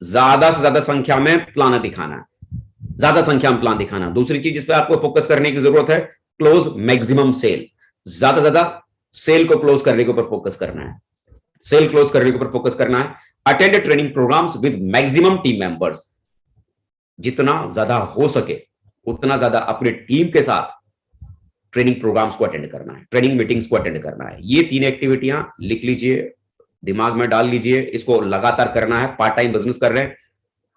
ज्यादा से ज्यादा संख्या में प्लान दिखाना है, ज्यादा संख्या में प्लान दिखाना। दूसरी चीज जिस पर आपको फोकस करने की जरूरत है, क्लोज मैक्सिमम सेल, ज्यादा से ज्यादा सेल को क्लोज करने के ऊपर फोकस करना है, सेल क्लोज करने के ऊपर फोकस करना है। Attend training programmes with maximum team members, जितना ज्यादा हो सके उतना ज्यादा अपनी टीम के साथ ट्रेनिंग प्रोग्राम्स को अटेंड करना है, ट्रेनिंग मीटिंग्स को अटेंड करना है। ये 3 एक्टिविटियां लिख लीजिए, दिमाग में डाल लीजिए, इसको लगातार करना है। पार्ट टाइम बिजनेस कर रहे हैं,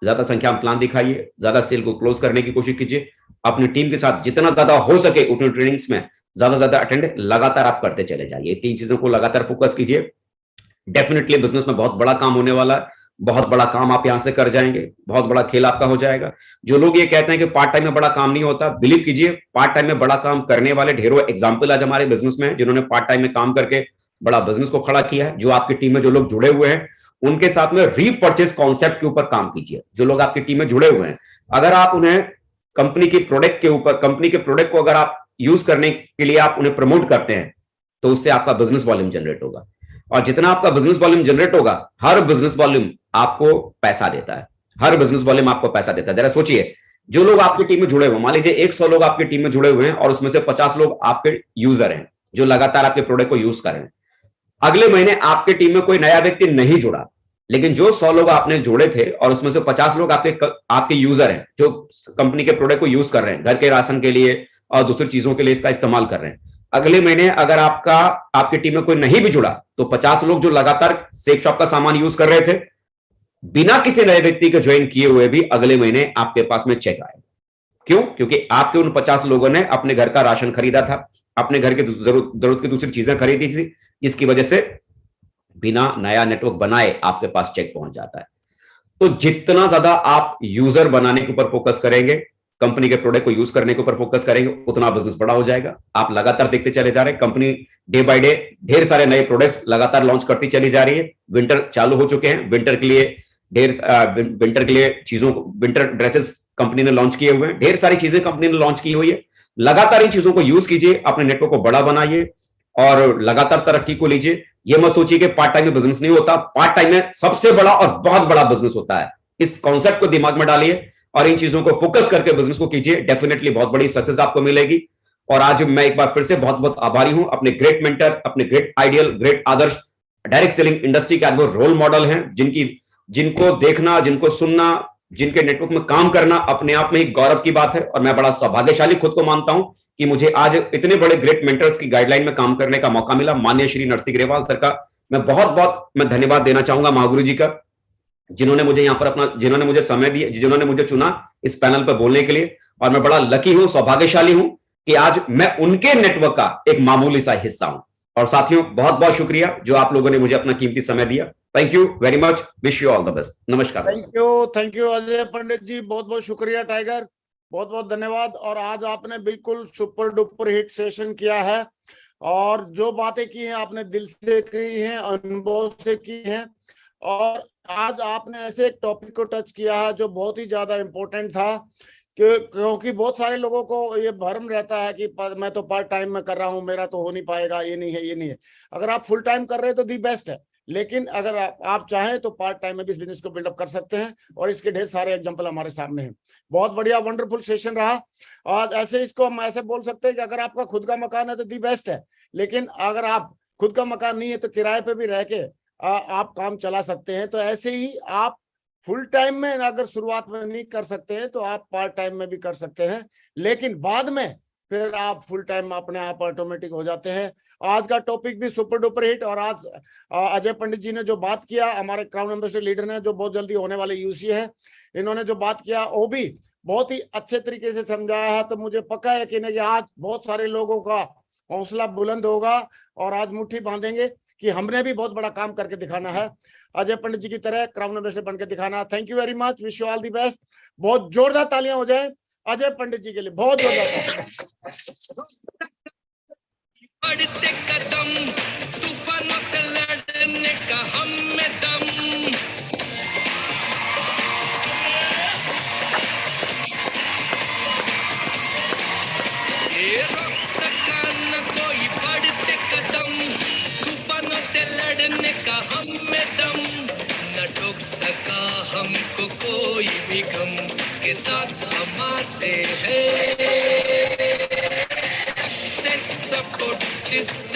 ज्यादा संख्या में प्लान दिखाइए, ज्यादा सेल को क्लोज करने की कोशिश कीजिए, अपनी टीम के साथ जितना ज्यादा हो सके उतनी ट्रेनिंग्स में ज्यादा ज्यादा अटेंड लगातार आप करते चले जाइए। 3 चीजों को लगातार फोकस कीजिए। डेफिनेटली बिजनेस में बहुत बड़ा काम होने वाला है, बहुत बड़ा काम आप यहां से कर जाएंगे, बहुत बड़ा खेल आपका हो जाएगा। जो लोग ये कहते हैं कि पार्ट टाइम में बड़ा काम नहीं होता, बिलीव कीजिए पार्ट टाइम में बड़ा काम करने वाले ढेरों एग्जांपल आज हमारे बिजनेस में, जिन्होंने पार्ट टाइम में काम करके बड़ा बिजनेस को खड़ा किया है। जो आपकी टीम में जो लोग जुड़े हुए हैं उनके साथ में रीपर्चेस कॉन्सेप्ट के ऊपर काम कीजिए। जो लोग आपकी टीम में जुड़े हुए हैं, अगर आप उन्हें कंपनी की प्रोडक्ट के ऊपर, कंपनी के प्रोडक्ट को अगर आप यूज करने के लिए आप उन्हें प्रमोट करते हैं तो उससे आपका बिजनेस वॉल्यूम जनरेट होगा, और जितना आपका बिजनेस वॉल्यूम जनरेट होगा, हर बिजनेस वॉल्यूम आपको पैसा देता है, हर बिजनेस वॉल्यूम आपको पैसा देता है। जरा सोचिए, जो लोग आपकी टीम में जुड़े हुए, मान लीजिए 100 लोग आपकी टीम में जुड़े हुए हैं और उसमें से 50 लोग आपके यूजर हैं जो लगातार आपके प्रोडक्ट को यूज कर रहे हैं। अगले महीने आपके टीम में कोई नया व्यक्ति नहीं जुड़ा, लेकिन जो 100 लोग आपने जोड़े थे और उसमें से 50 लोग आपके यूजर हैं जो कंपनी के प्रोडक्ट को यूज कर रहे हैं, घर के राशन के लिए और दूसरी चीजों के लिए इसका इस्तेमाल कर रहे हैं। अगले महीने अगर आपकी टीम में कोई नहीं भी जुड़ा तो 50 लोग जो लगातार सेफ शॉप का सामान यूज कर रहे थे, बिना किसी नए व्यक्ति के ज्वाइन किए हुए भी अगले महीने आपके पास में चेक आए। क्यों? क्योंकि आपके उन 50 लोगों ने अपने घर का राशन खरीदा था, अपने घर की जरूरत की दूसरी चीजें खरीदी थी, जिसकी वजह से बिना नया नेटवर्क बनाए आपके पास चेक पहुंच जाता है। तो जितना ज्यादा आप यूजर बनाने के ऊपर फोकस करेंगे, कंपनी के प्रोडक्ट को यूज करने के ऊपर फोकस करेंगे, उतना बिजनेस बड़ा हो जाएगा। आप लगातार देखते चले जा रहे हैं, कंपनी डे बाय डे ढेर सारे नए प्रोडक्ट्स लगातार लॉन्च करती चली जा रही है। विंटर चालू हो चुके हैं, विंटर के लिए चीजों को, विंटर ड्रेसेस कंपनी ने लॉन्च किए हुए हैं, ढेर सारी चीजें कंपनी ने लॉन्च की हुई है। लगातार इन चीजों को यूज कीजिए, अपने नेटवर्क को बड़ा बनाइए और लगातार तरक्की को लीजिए। ये मत सोचिए कि पार्ट टाइम में बिजनेस नहीं होता, पार्ट टाइम में सबसे बड़ा और बहुत बड़ा बिजनेस होता है। इस कॉन्सेप्ट को दिमाग में डालिए और इन चीजों को फोकस करके बिजनेस को कीजिए, डेफिनेटली बहुत बड़ी सक्सेस आपको मिलेगी। और आज मैं एक बार फिर से बहुत बहुत आभारी हूं अपने ग्रेट मेंटर, अपने ग्रेट आइडियल, ग्रेट आदर्श, डायरेक्ट सेलिंग इंडस्ट्री के आज वो रोल मॉडल हैं, जिनको देखना, जिनको सुनना, जिनके नेटवर्क में काम करना अपने आप में ही गौरव की बात है। और मैं बड़ा सौभाग्यशाली खुद को मानता हूं कि मुझे आज इतने बड़े ग्रेट मेंटर्स की गाइडलाइन में काम करने का मौका मिला। माननीय श्री नरसिंह ग्रेवाल सर का मैं बहुत धन्यवाद देना चाहूंगा, महागुरु जी का, जिन्होंने मुझे समय दिया, जिन्होंने मुझे चुना इस पैनल पर बोलने के लिए। और मैं बड़ा लकी हूं, सौभाग्यशाली हूं कि आज मैं उनके नेटवर्क का एक मामूली सा हिस्सा हूं। और साथियों, बहुत बहुत शुक्रिया जो आप लोगों ने मुझे अपना कीमती समय दिया। Thank you very much, wish you all the best. नमस्कार। थैंक यू अजय पंडित जी, बहुत बहुत शुक्रिया टाइगर, बहुत बहुत धन्यवाद। और आज आपने बिल्कुल सुपर डुपर हिट सेशन किया है और जो बातें की हैं आपने दिल से की हैं, अनुभव से की हैं। और आज आपने ऐसे एक टॉपिक को टच किया है जो बहुत ही ज्यादा इम्पोर्टेंट था क्योंकि बहुत सारे लोगों को ये भ्रम रहता है कि मैं तो पार्ट टाइम में कर रहा हूं, मेरा तो हो नहीं पाएगा, ये नहीं है, ये नहीं है। अगर आप फुल टाइम कर रहे हैं तो दी बेस्ट है, लेकिन अगर आप चाहें तो पार्ट टाइम में भी इस बिजनेस को बिल्डअप कर सकते हैं, और इसके ढेर सारे एग्जांपल हमारे सामने हैं। बहुत बढ़िया वंडरफुल सेशन रहा। और ऐसे इसको हम ऐसे बोल सकते हैं कि अगर आपका खुद का मकान है तो दी बेस्ट है, लेकिन अगर आप खुद का मकान नहीं है तो किराए पे भी रह के आप काम चला सकते हैं। तो ऐसे ही आप फुल टाइम में अगर शुरुआत में नहीं कर सकते हैं तो आप पार्ट टाइम में भी कर सकते हैं, लेकिन बाद में फिर आप फुल टाइम अपने आप ऑटोमेटिक हो जाते हैं। आज का टॉपिक भी सुपर डुपर हिट। और आज अजय पंडित जी ने जो बात किया, हमारे क्राउन एम्बेसडर लीडर ने, जो बहुत जल्दी होने वाले यूसी है, इन्होंने जो बात किया वो भी बहुत ही अच्छे तरीके से समझाया है। तो मुझे पक्का है कि आज बहुत सारे लोगों का हौसला बुलंद होगा और आज मुट्ठी बांधेंगे कि हमने भी बहुत बड़ा काम करके दिखाना है, अजय पंडित जी की तरह क्राउन एम्बेसडर बनकर दिखाना। Thank you very much, wish you all the best. बहुत जोरदार तालियां हो जाए अजय पंडित जी के लिए, बहुत जोरदार। बढ़ते कदम, तूफानों से लड़ने का हम में दम, ये रोक सका न कोई। बढ़ते कदम, तूफानों से लड़ने का हम में दम, न ठोक सका हमको कोई भी गम, के साथ हम आते हैं। Support this